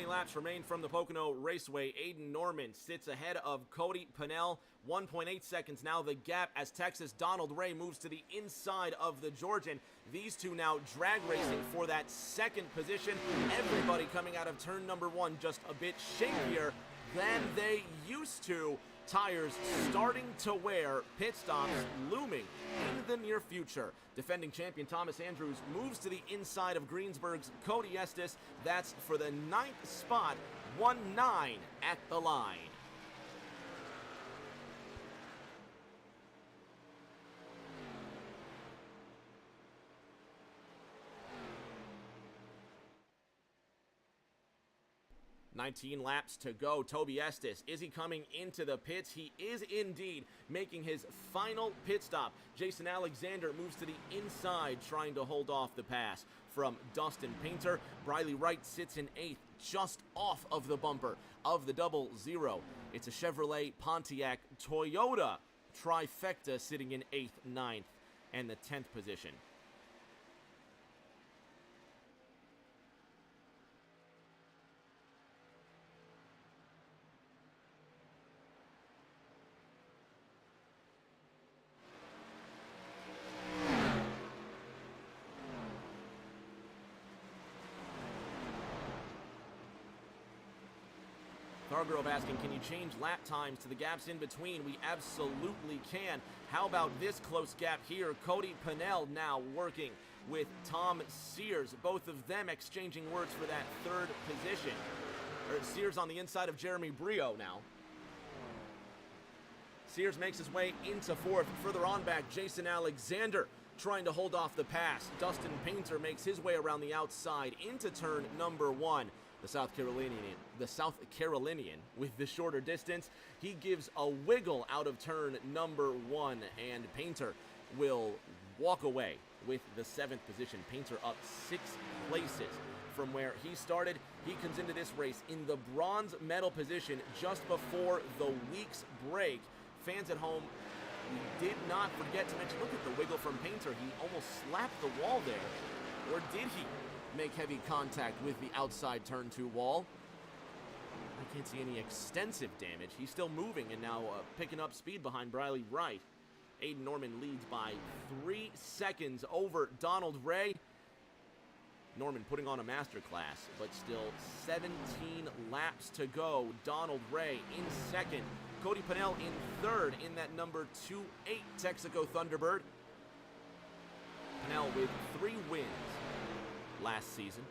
Laps remain from the Pocono Raceway. Aiden Norman sits ahead of Cody Pennell. 1.8 seconds now the gap as Texas Donald Ray moves to the inside of the Georgian. These two now drag racing for that 2nd position. Everybody coming out of turn number 1 just a bit shakier than they used to. Tires starting to wear, pit stops looming in the near future. Defending champion Thomas Andrews moves to the inside of Greensburg's Cody Estes. That's for the 9th spot, 1-9 at the line. "19 laps to go. Toby Estes, is he coming into the pits? He is indeed, making his final pit stop. Jason Alexander moves to the inside, trying to hold off the pass from Dustin Painter. Briley Wright sits in 8th, just off of the bumper of the 00. It's a Chevrolet, Pontiac, Toyota trifecta sitting in 8th, 9th, and the 10th position. Cargrove asking, can you change lap times to the gaps in between? We absolutely can. How about this close gap here? Cody Pennell now working with Tom Sears. Both of them exchanging words for that 3rd position. Sears on the inside of Jeremy Brio now. Sears makes his way into 4th. Further on back, Jason Alexander trying to hold off the pass. Dustin Painter makes his way around the outside into turn number 1. The South Carolinian with the shorter distance. He gives a wiggle out of turn number 1, and Painter will walk away with the 7th position. Painter up 6 places from where he started. He comes into this race in the bronze medal position just before the week's break. Fans at home, we did not forget to mention, look at the wiggle from Painter. He almost slapped the wall there. Or did he make heavy contact with the outside turn 2 wall? I can't see any extensive damage. He's still moving and now picking up speed behind Briley Wright. Aiden Norman leads by 3 seconds over Donald Ray. Norman putting on a masterclass, but still 17 laps to go. Donald Ray in 2nd. Cody Pennell in 3rd in that number 2-8 Texaco Thunderbird. Pennell with 3 wins last season.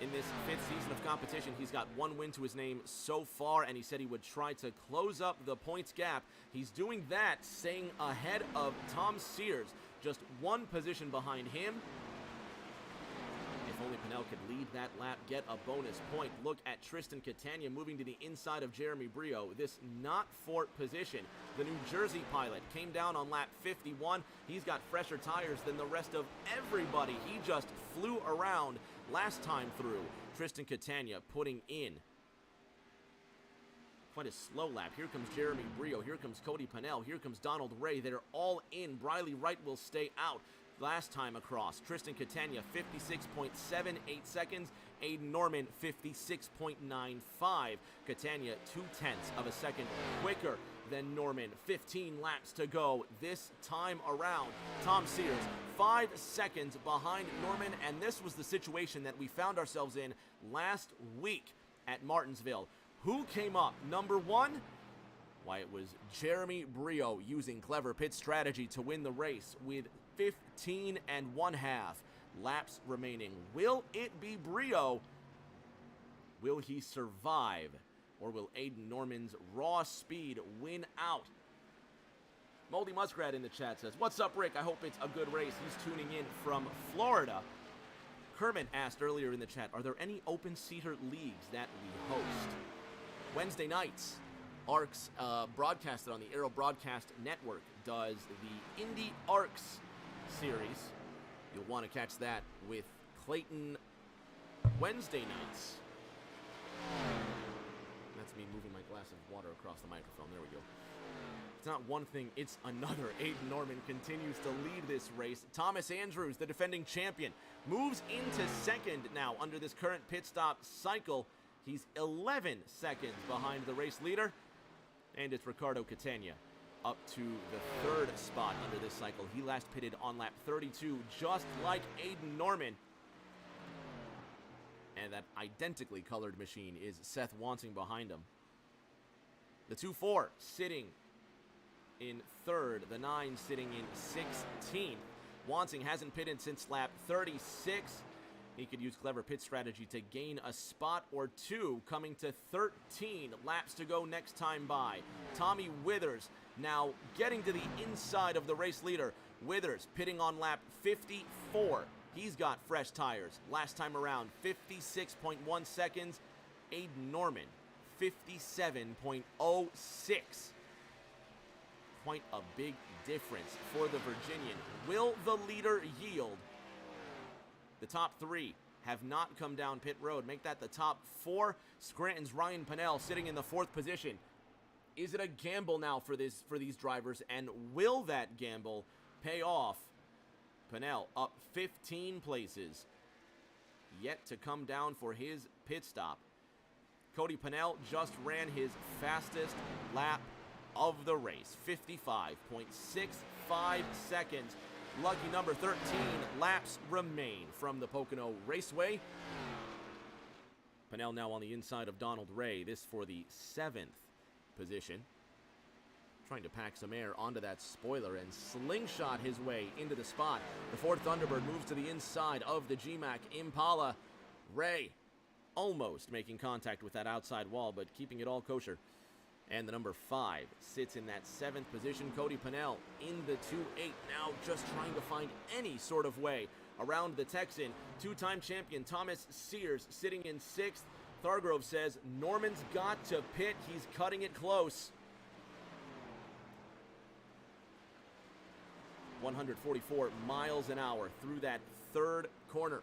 In this 5th season of competition, he's got 1 win to his name so far, and he said he would try to close up the points gap. He's doing that, staying ahead of Tom Sears, just 1 position behind him. If only Pennell could lead that lap, get a bonus point. Look at Tristan Catania moving to the inside of Jeremy Brio. This not for position. The New Jersey pilot came down on lap 51. He's got fresher tires than the rest of everybody. He just flew around last time through. Tristan Catania putting in quite a slow lap. Here comes Jeremy Brio. Here comes Cody Pennell. Here comes Donald Ray. They're all in. Briley Wright will stay out. Last time across, Tristan Catania 56.78 seconds, Aiden Norman 56.95. Catania 0.2 of a second quicker than Norman. 15 laps to go this time around. Tom Sears 5 seconds behind Norman, and this was the situation that we found ourselves in last week at Martinsville. Who came up number 1? Why, it was Jeremy Brio using clever pit strategy to win the race with 15 1/2 laps remaining. Will it be Brio? Will he survive? Or will Aiden Norman's raw speed win out? Moldy Muskrat in the chat says, what's up, Rick? I hope it's a good race. He's tuning in from Florida. Kermit asked earlier in the chat, are there any open-seater leagues that we host? Wednesday nights, ARCS, broadcasted on the Aero Broadcast Network, does the Indy ARCS series. You'll want to catch that with Clayton Wednesday nights. That's me moving my glass of water across the microphone. There we go. It's not one thing, it's another. Aiden Norman continues to lead this race. Thomas Andrews, the defending champion, moves into 2nd now under this current pit stop cycle. He's 11 seconds behind the race leader. And it's Ricardo Catania up to the 3rd spot under this cycle. He last pitted on lap 32, just like Aiden Norman. And that identically colored machine is Seth Wansing behind him. The 2-4 sitting in third. The 9 sitting in 16th. Wansing hasn't pitted since lap 36. He could use clever pit strategy to gain a spot or two, coming to 13 laps to go next time by. Tommy Withers now getting to the inside of the race leader. Withers pitting on lap 54. He's got fresh tires. Last time around, 56.1 seconds. Aiden Norman, 57.06. Quite a big difference for the Virginian. Will the leader yield? The top 3 have not come down pit road. Make that the top 4. Scranton's Ryan Pennell sitting in the 4th position. Is it a gamble now for these drivers, and will that gamble pay off? Pennell up 15 places. Yet to come down for his pit stop. Cody Pennell just ran his fastest lap of the race, 55.65 seconds. Lucky number 13 laps remain from the Pocono Raceway. Pennell now on the inside of Donald Ray, this for the 7th position. Trying to pack some air onto that spoiler and slingshot his way into the spot. The Ford Thunderbird moves to the inside of the GMAC Impala. Ray almost making contact with that outside wall, but keeping it all kosher. And the number 5 sits in that 7th position. Cody Pennell in the 2-8 now, just trying to find any sort of way around the Texan. 2-time champion Thomas Sears sitting in 6th. Thargrove says Norman's got to pit. He's cutting it close. 144 miles an hour through that 3rd corner.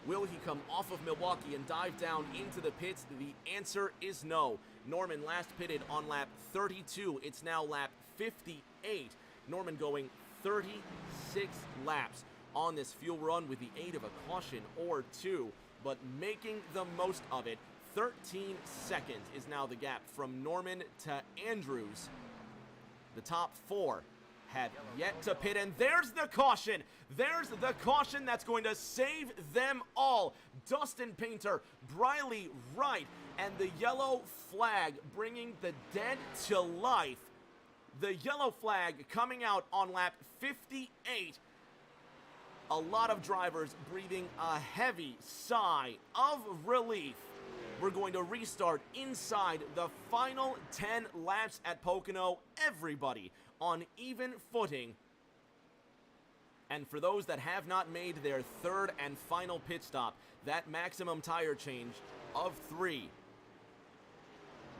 Will he come off of Milwaukee and dive down into the pits? The answer is no. Norman last pitted on lap 32. It's now lap 58. Norman going 36 laps on this fuel run with the aid of a caution or 2, but making the most of it. 13 seconds is now the gap from Norman to Andrews. The top 4 have yet to pit, and there's the caution. There's the caution that's going to save them all. Dustin Painter, Briley Wright, and the yellow flag bringing the dead to life. The yellow flag coming out on lap 58. A lot of drivers breathing a heavy sigh of relief. We're going to restart inside the final 10 laps at Pocono. Everybody on even footing. And for those that have not made their 3rd and final pit stop, that maximum tire change of 3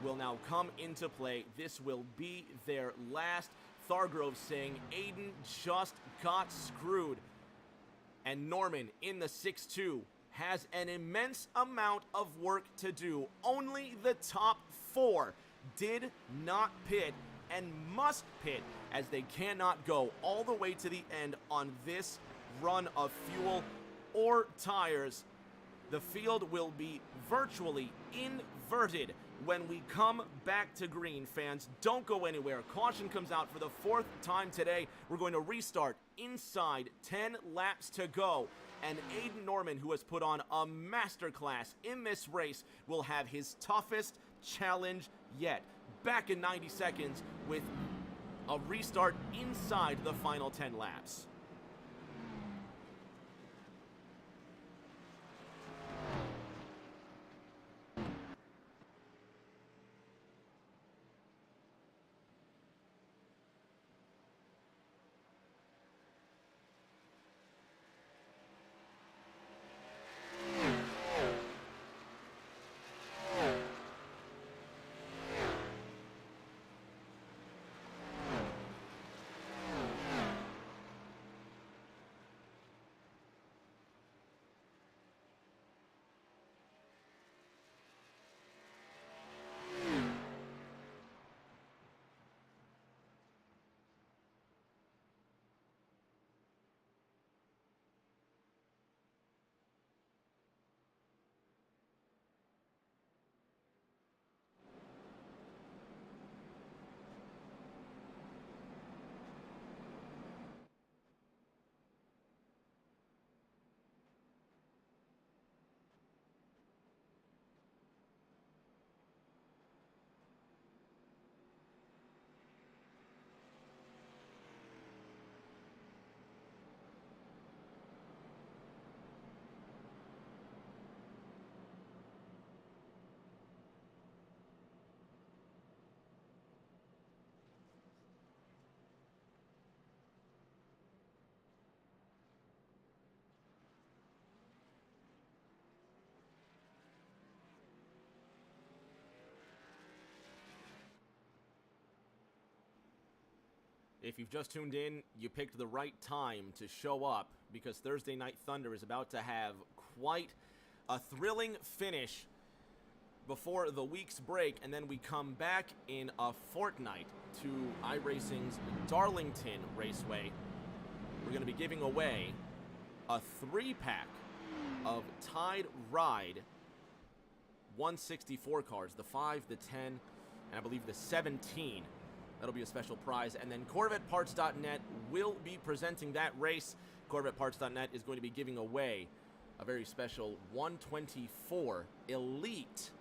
will now come into play. This will be their last. Thargrove saying Aiden just got screwed. And Norman in the 6-2 has an immense amount of work to do. Only the top 4 did not pit and must pit, as they cannot go all the way to the end on this run of fuel or tires. The field will be virtually inverted when we come back to green. Fans, don't go anywhere. Caution comes out for the 4th time today. We're going to restart inside 10 laps to go. And Aiden Norman, who has put on a masterclass in this race, will have his toughest challenge yet. Back in 90 seconds with a restart inside the final 10 laps. If you've just tuned in, you picked the right time to show up because Thursday Night Thunder is about to have quite a thrilling finish before the week's break, and then we come back in a fortnight to iRacing's Darlington Raceway. We're going to be giving away a 3-pack of Tide Ride 164 cars, the 5, the 10, and I believe the 17. That'll be a special prize. And then CorvetteParts.net will be presenting that race. CorvetteParts.net is going to be giving away a very special 124 Elite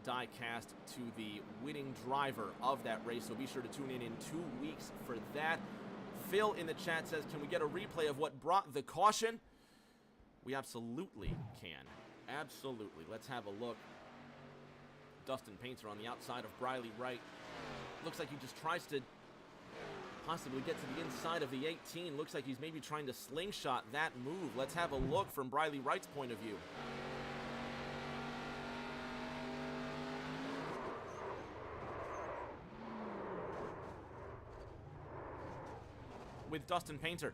die-cast to the winning driver of that race. So be sure to tune in 2 weeks for that. Phil in the chat says, can we get a replay of what brought the caution? We absolutely can. Absolutely. Let's have a look. Dustin Painter on the outside of Briley Wright. Looks like he just tries to possibly get to the inside of the 18. Looks like he's maybe trying to slingshot that move. Let's have a look from Briley Wright's point of view. With Dustin Painter.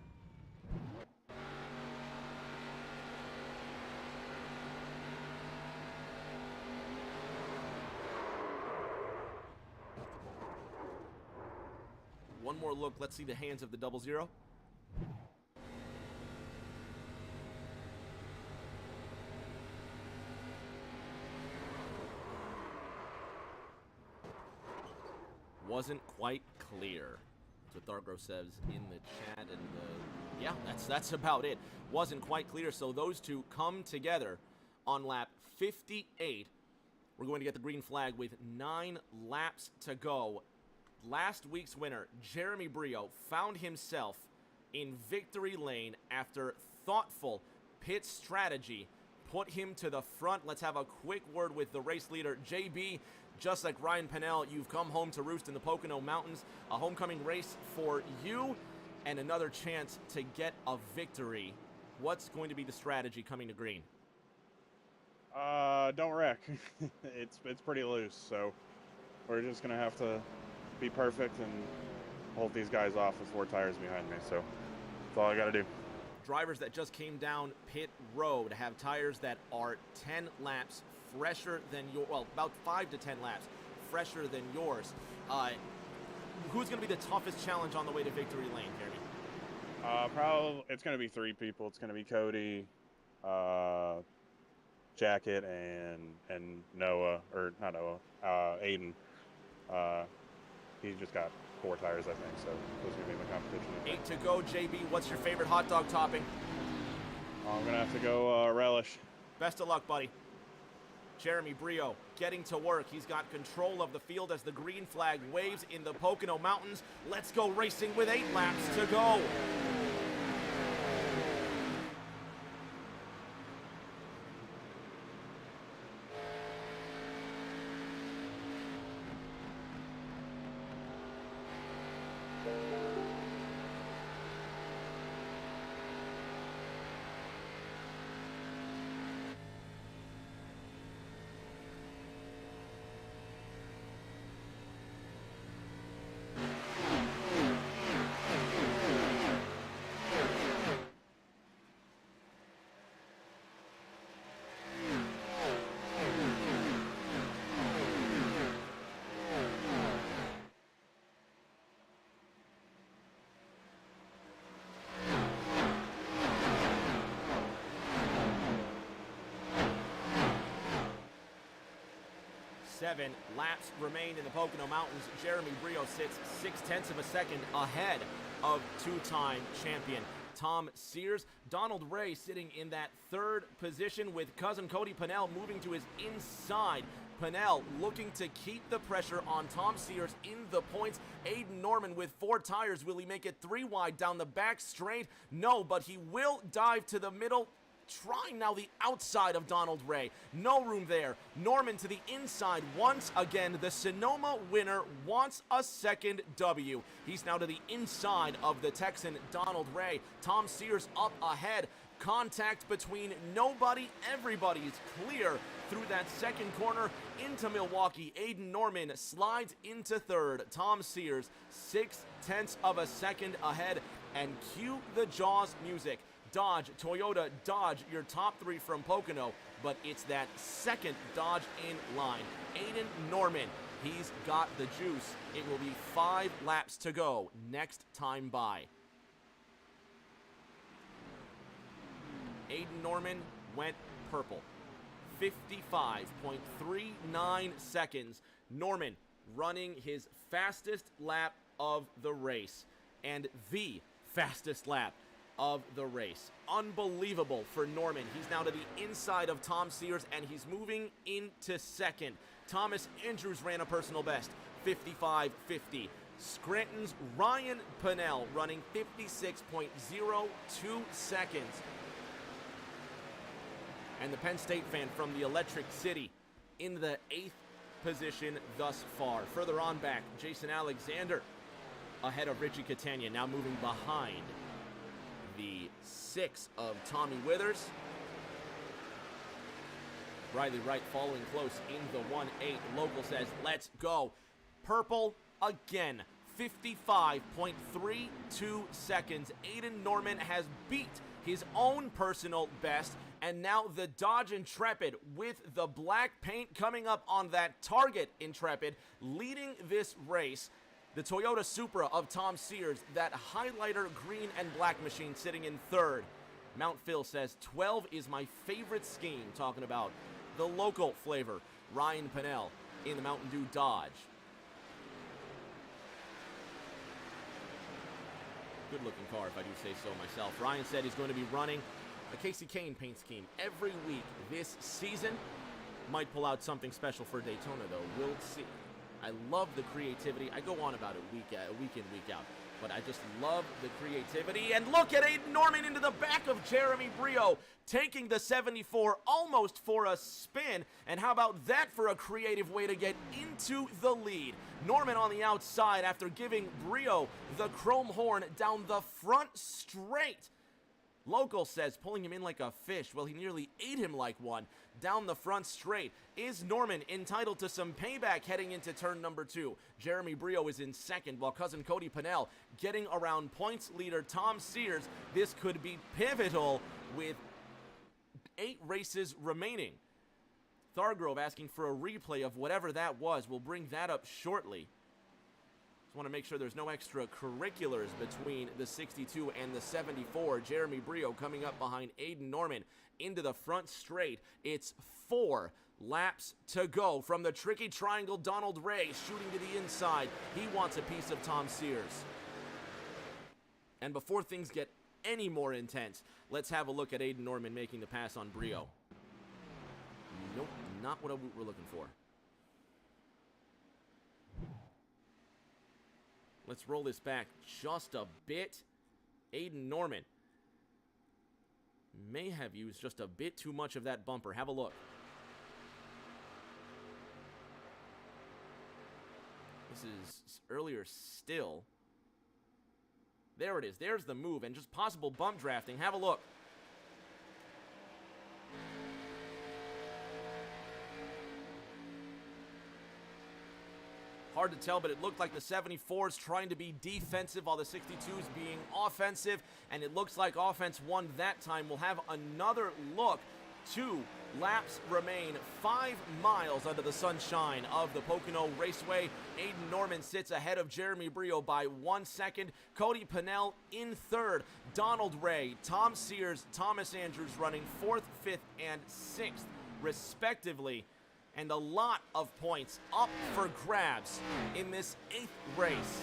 One more look. Let's see the hands of the 00. Wasn't quite clear. That's what Thargro says in the chat, and yeah, that's about it. Wasn't quite clear, so those two come together on lap 58. We're going to get the green flag with 9 laps to go. Last week's winner, Jeremy Brio, found himself in victory lane after thoughtful pit strategy put him to the front. Let's have a quick word with the race leader, JB. Just like Ryan Pennell, you've come home to roost in the Pocono Mountains. A homecoming race for you and another chance to get a victory. What's going to be the strategy coming to green? Don't wreck. It's pretty loose, so we're just gonna have to be perfect and hold these guys off with 4 tires behind me. So that's all I gotta do. Drivers that just came down pit road have tires that are 10 laps fresher than your, well, about 5 to 10 laps fresher than yours. Who's going to be the toughest challenge on the way to victory lane, Jeremy? Probably it's going to be 3 people. It's going to be Cody, Jacket, and Noah, or not Noah, Aiden. He just got 4 tires, I think, so those are going to be my competition. 8 to go, JB. What's your favorite hot dog topping? I'm going to have to go relish. Best of luck, buddy. Jeremy Brio getting to work. He's got control of the field as the green flag waves in the Pocono Mountains. Let's go racing with 8 laps to go. Seven laps remain in the Pocono Mountains. Jeremy Brio sits 0.6 of a second ahead of 2-time champion Tom Sears. Donald Ray sitting in that 3rd position with cousin Cody Pennell moving to his inside. Pennell looking to keep the pressure on Tom Sears in the points. Aiden Norman with 4 tires. Will he make it 3 wide down the back straight? No, but he will dive to the middle. Trying now the outside of Donald Ray. No room there. Norman to the inside once again. The Sonoma winner wants a second W. He's now to the inside of the Texan Donald Ray. Tom Sears up ahead. contact between nobody. Everybody's clear through that second corner into Milwaukee. Aiden Norman slides into third. Tom Sears 0.6 of a second ahead. And cue the Jaws music. Dodge, Toyota, Dodge, your top three from Pocono, but it's that second Dodge in line. Aiden Norman, he's got the juice. It will be 5 laps to go next time by. Aiden Norman went purple. 55.39 seconds. Norman running his fastest lap of the race, and the fastest lap of the race. Unbelievable for Norman. He's now to the inside of Tom Sears, and he's moving into second. Thomas Andrews ran a personal best, 55.50. Scranton's Ryan Pinnell running 56.02 seconds. And the Penn State fan from the Electric City in the 8th position thus far. Further on back, Jason Alexander ahead of Richie Catania, now moving behind the 6 of Tommy Withers. Riley Wright following close in the 1-8. Local says, let's go. Purple again, 55.32 seconds. Aiden Norman has beat his own personal best, and now the Dodge Intrepid with the black paint coming up on that Target Intrepid leading this race. The Toyota Supra of Tom Sears, that highlighter green and black machine sitting in third. Mount Phil says 12 is my favorite scheme, talking about the local flavor. Ryan Pinnell in the Mountain Dew Dodge. Good looking car, if I do say so myself. Ryan said he's going to be running a Casey Kane paint scheme every week this season. Might pull out something special for Daytona, though. We'll see. I love the creativity. I go on about it week in, week out. But I just love the creativity. And look at Aiden Norman into the back of Jeremy Brio, taking the 74 almost for a spin. And how about that for a creative way to get into the lead? Norman on the outside after giving Brio the chrome horn down the front straight. Local says pulling him in like a fish. Well, he nearly ate him like one down the front straight. Is Norman entitled to some payback heading into turn number 2? Jeremy Brio is in second, while cousin Cody Pinnell getting around points leader Tom Sears. This could be pivotal with 8 races remaining. Thargrove asking for a replay of whatever that was. We'll bring that up shortly. Just want to make sure there's no extracurriculars between the 62 and the 74. Jeremy Brio coming up behind Aiden Norman into the front straight. It's 4 laps to go from the tricky triangle. Donald Ray shooting to the inside. He wants a piece of Tom Sears. And before things get any more intense, let's have a look at Aiden Norman making the pass on Brio. Nope, not what we're looking for. Let's roll this back just a bit. Aiden Norman may have used just a bit too much of that bumper. Have a look. This is earlier still. There it is. There's the move and just possible bump drafting. Have a look. Hard to tell, but it looked like the 74's trying to be defensive while the 62's being offensive, and it looks like offense won that time. We'll have another look. 2 laps remain, 5 miles under the sunshine of the Pocono Raceway. Aiden Norman sits ahead of Jeremy Brio by 1 second. Cody Pinnell in third. Donald Ray, Tom Sears, Thomas Andrews running 4th, 5th, and 6th, respectively. And a lot of points up for grabs in this 8th race.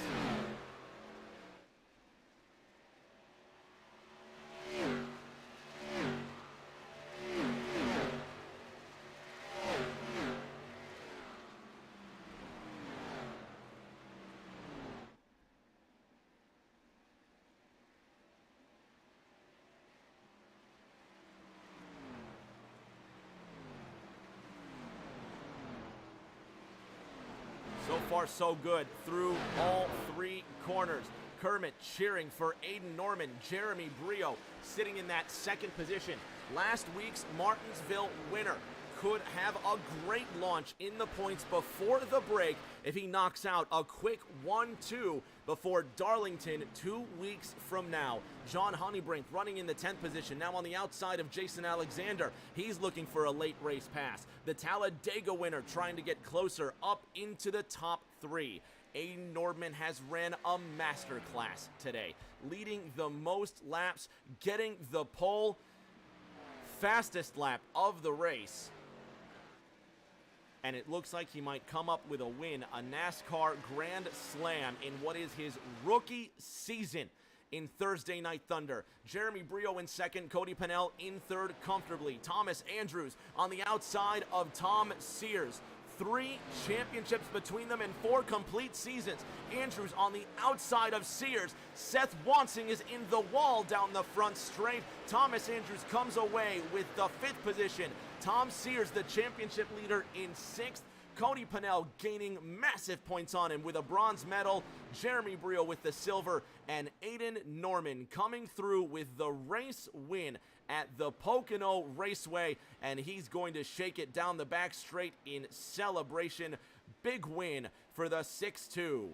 So far, so good through all 3 corners. Kermit cheering for Aiden Norman. Jeremy Brio sitting in that second position. Last week's Martinsville winner could have a great launch in the points before the break if he knocks out a quick 1-2 before Darlington 2 weeks from now. John Honeybrink running in the 10th position, now on the outside of Jason Alexander. He's looking for a late race pass. The Talladega winner trying to get closer up into the top 3. Aiden Norman has ran a masterclass today, leading the most laps, getting the pole, fastest lap of the race. And it looks like he might come up with a win, a NASCAR Grand Slam in what is his rookie season in Thursday Night Thunder. Jeremy Brio in second, Cody Pennell in third comfortably. Thomas Andrews on the outside of Tom Sears. 3 championships between them in 4 complete seasons. Andrews on the outside of Sears. Seth Wansing is in the wall down the front straight. Thomas Andrews comes away with the 5th position. Tom Sears, the championship leader, in 6th. Cody Pennell gaining massive points on him with a bronze medal. Jeremy Brio with the silver. And Aiden Norman coming through with the race win at the Pocono Raceway. And he's going to shake it down the back straight in celebration. Big win for the 6-2.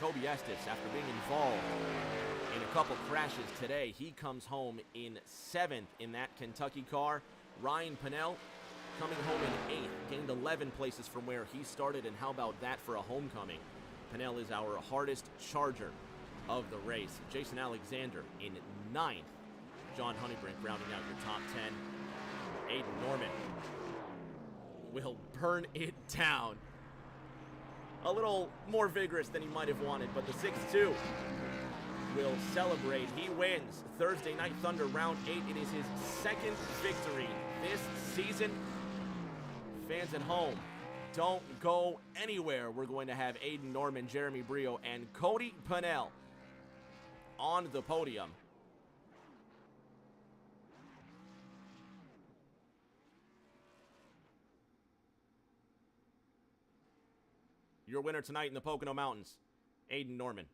Toby Estes, after being involved in a couple crashes today, he comes home in 7th in that Kentucky car. Ryan Pennell coming home in 8th, gained 11 places from where he started, and how about that for a homecoming? Pennell is our hardest charger of the race. Jason Alexander in 9th. John Honeybrink rounding out your top 10. Aiden Norman will burn it down. A little more vigorous than he might have wanted, but the 6-2 will celebrate. He wins Thursday Night Thunder Round 8. It is his 2nd victory this season. Fans at home, don't go anywhere. We're going to have Aiden Norman, Jeremy Brio, and Cody Pennell on the podium. Your winner tonight in the Pocono Mountains, Aiden Norman.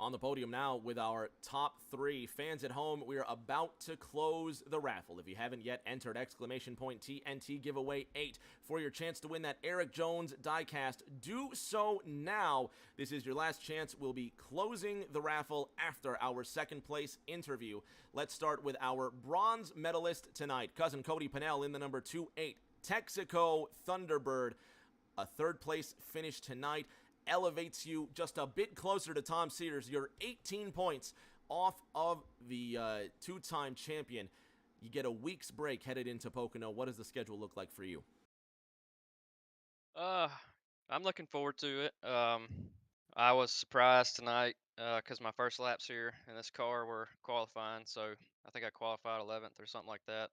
On the podium now with our top 3 fans at home, we are about to close the raffle. If you haven't yet entered exclamation point TNT giveaway 8 for your chance to win that Eric Jones diecast, do so now. This is your last chance. We'll be closing the raffle after our 2nd place interview. Let's start with our bronze medalist tonight, cousin Cody Pennell in the number 2-8 Texaco Thunderbird. A 3rd place finish tonight elevates you just a bit closer to Tom Sears. You're 18 points off of the 2-time champion. You get a week's break headed into Pocono. What does the schedule look like for you? I'm looking forward to it. I was surprised tonight because my first laps here in this car were qualifying, so I think I qualified 11th or something like that.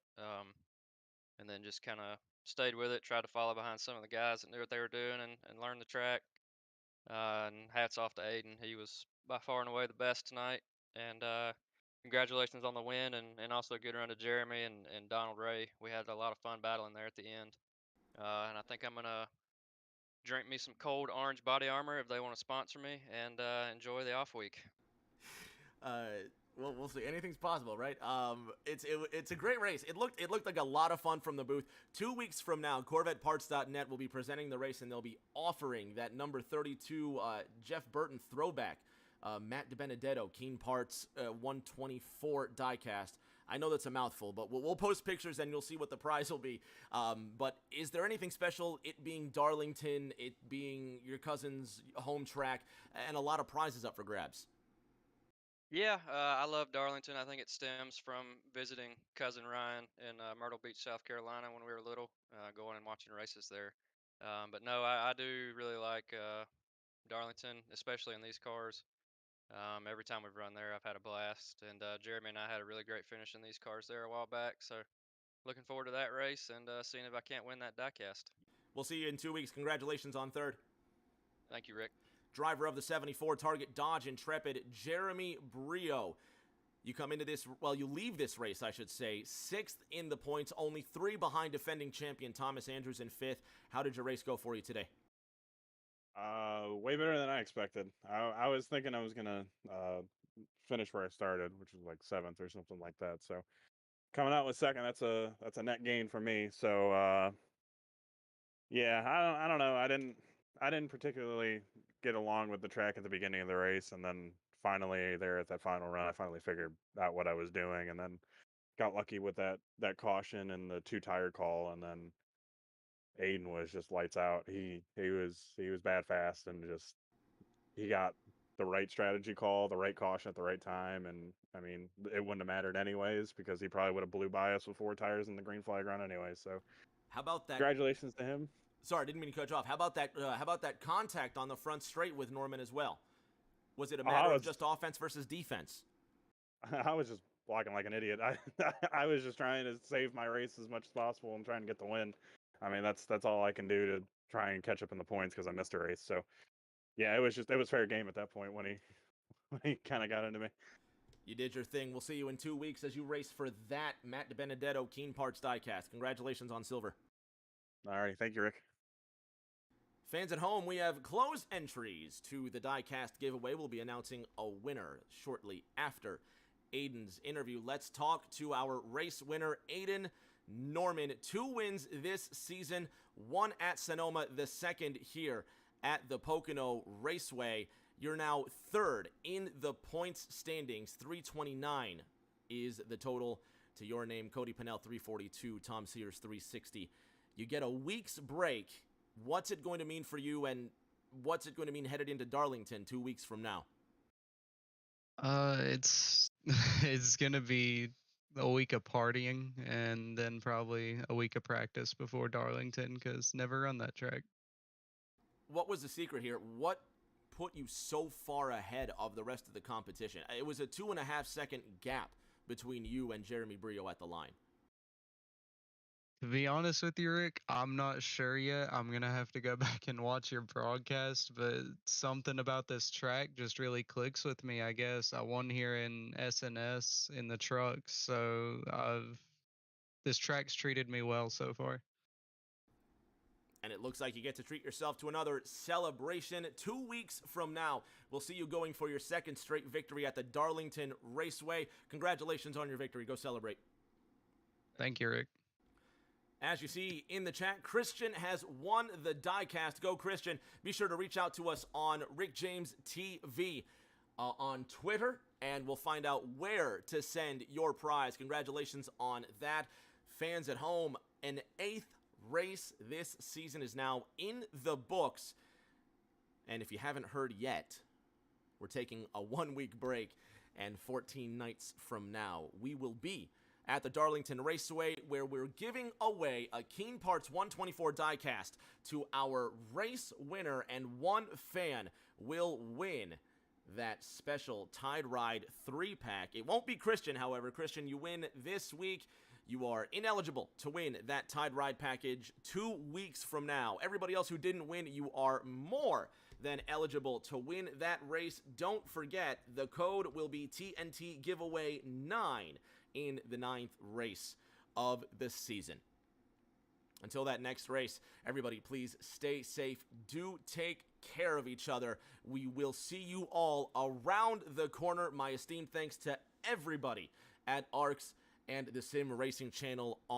And then just kind of stayed with it, tried to follow behind some of the guys that knew what they were doing and learn the track. And hats off to Aiden. He was by far and away the best tonight. And congratulations on the win, and also a good run to Jeremy and Donald Ray. We had a lot of fun battling there at the end. And I think I'm gonna drink me some cold orange body armor if they want to sponsor me, and enjoy the off week. Well, we'll see. Anything's possible, right? It's a great race. It looked like a lot of fun from the booth. 2 weeks from now, CorvetteParts.net will be presenting the race, and they'll be offering that number 32 Jeff Burton throwback, Matt DiBenedetto, Keen Parts 124 diecast. I know that's a mouthful, but we'll post pictures and you'll see what the prize will be. But is there anything special, it being Darlington, it being your cousin's home track, and a lot of prizes up for grabs? Yeah, I love Darlington. I think it stems from visiting cousin Ryan in Myrtle Beach, South Carolina when we were little, going and watching races there. But no, I do really like Darlington, especially in these cars. Every time we've run there, I've had a blast. And Jeremy and I had a really great finish in these cars there a while back. So looking forward to that race and seeing if I can't win that diecast. We'll see you in 2 weeks. Congratulations on third. Thank you, Rick. Driver of the 74 Target Dodge Intrepid, Jeremy Brio. You come into this, well, you leave this race, I should say, 6th in the points, only 3 behind defending champion Thomas Andrews in 5th. How did your race go for you today? Way better than I expected. I was thinking I was gonna finish where I started, which was like 7th or something like that. So coming out with 2nd, that's a net gain for me. So yeah, I don't know. I didn't particularly get along with the track at the beginning of the race, and then finally there at that final run, I finally figured out what I was doing, and then got lucky with that caution and the 2 tire call, and then Aiden was just lights out. He was bad fast, and just he got the right strategy call, the right caution at the right time, and I mean it wouldn't have mattered anyways because he probably would have blew by us with 4 tires in the green flag run anyway. So How about that? congratulations to him. Sorry, I didn't mean to cut you off. How about that? How about that contact on the front straight with Norman as well? Was it a matter of just offense versus defense? I was just blocking like an idiot. I was just trying to save my race as much as possible and trying to get the win. I mean that's all I can do to try and catch up in the points because I missed a race. So yeah, it was fair game at that point when he kind of got into me. You did your thing. We'll see you in 2 weeks as you race for that Matt DiBenedetto Keen Parts diecast. Congratulations on silver. All right, thank you, Rick. Fans at home, we have closed entries to the diecast giveaway. We'll be announcing a winner shortly after Aiden's interview. Let's talk to our race winner, Aiden Norman. 2 wins this season, 1 at Sonoma, the 2nd here at the Pocono Raceway. You're now 3rd in the points standings. 329 is the total to your name. Cody Pennell, 342. Tom Sears, 360. You get a week's break. What's it going to mean for you, and what's it going to mean headed into Darlington 2 weeks from now? It's it's gonna be a week of partying and then probably a week of practice before Darlington because never run that track. What was the secret here? What put you so far ahead of the rest of the competition? It was a 2.5-second gap between you and Jeremy Brio at the line. To be honest with you, Rick, I'm not sure yet. I'm going to have to go back and watch your broadcast, but something about this track just really clicks with me, I guess. I won here in SNS in the truck, so this track's treated me well so far. And it looks like you get to treat yourself to another celebration 2 weeks from now. We'll see you going for your 2nd straight victory at the Darlington Raceway. Congratulations on your victory. Go celebrate. Thank you, Rick. As you see in the chat, Christian has won the diecast. Go, Christian. Be sure to reach out to us on Rick James TV on Twitter, and we'll find out where to send your prize. Congratulations on that. Fans at home, an 8th race this season is now in the books. And if you haven't heard yet, we're taking a 1-week break, and 14 nights from now, we will be at the Darlington Raceway, where we're giving away a Keen Parts 124 diecast to our race winner, and 1 fan will win that special Tide Ride 3-pack. It won't be Christian, however. Christian, you win this week. You are ineligible to win that Tide Ride package 2 weeks from now. Everybody else who didn't win, you are more then eligible to win that race. Don't forget, the code will be TNT Giveaway 9 in the 9th race of the season. Until that next race, everybody, please stay safe. Do take care of each other. We will see you all around the corner. My esteemed thanks to everybody at ARCS and the Sim Racing channel on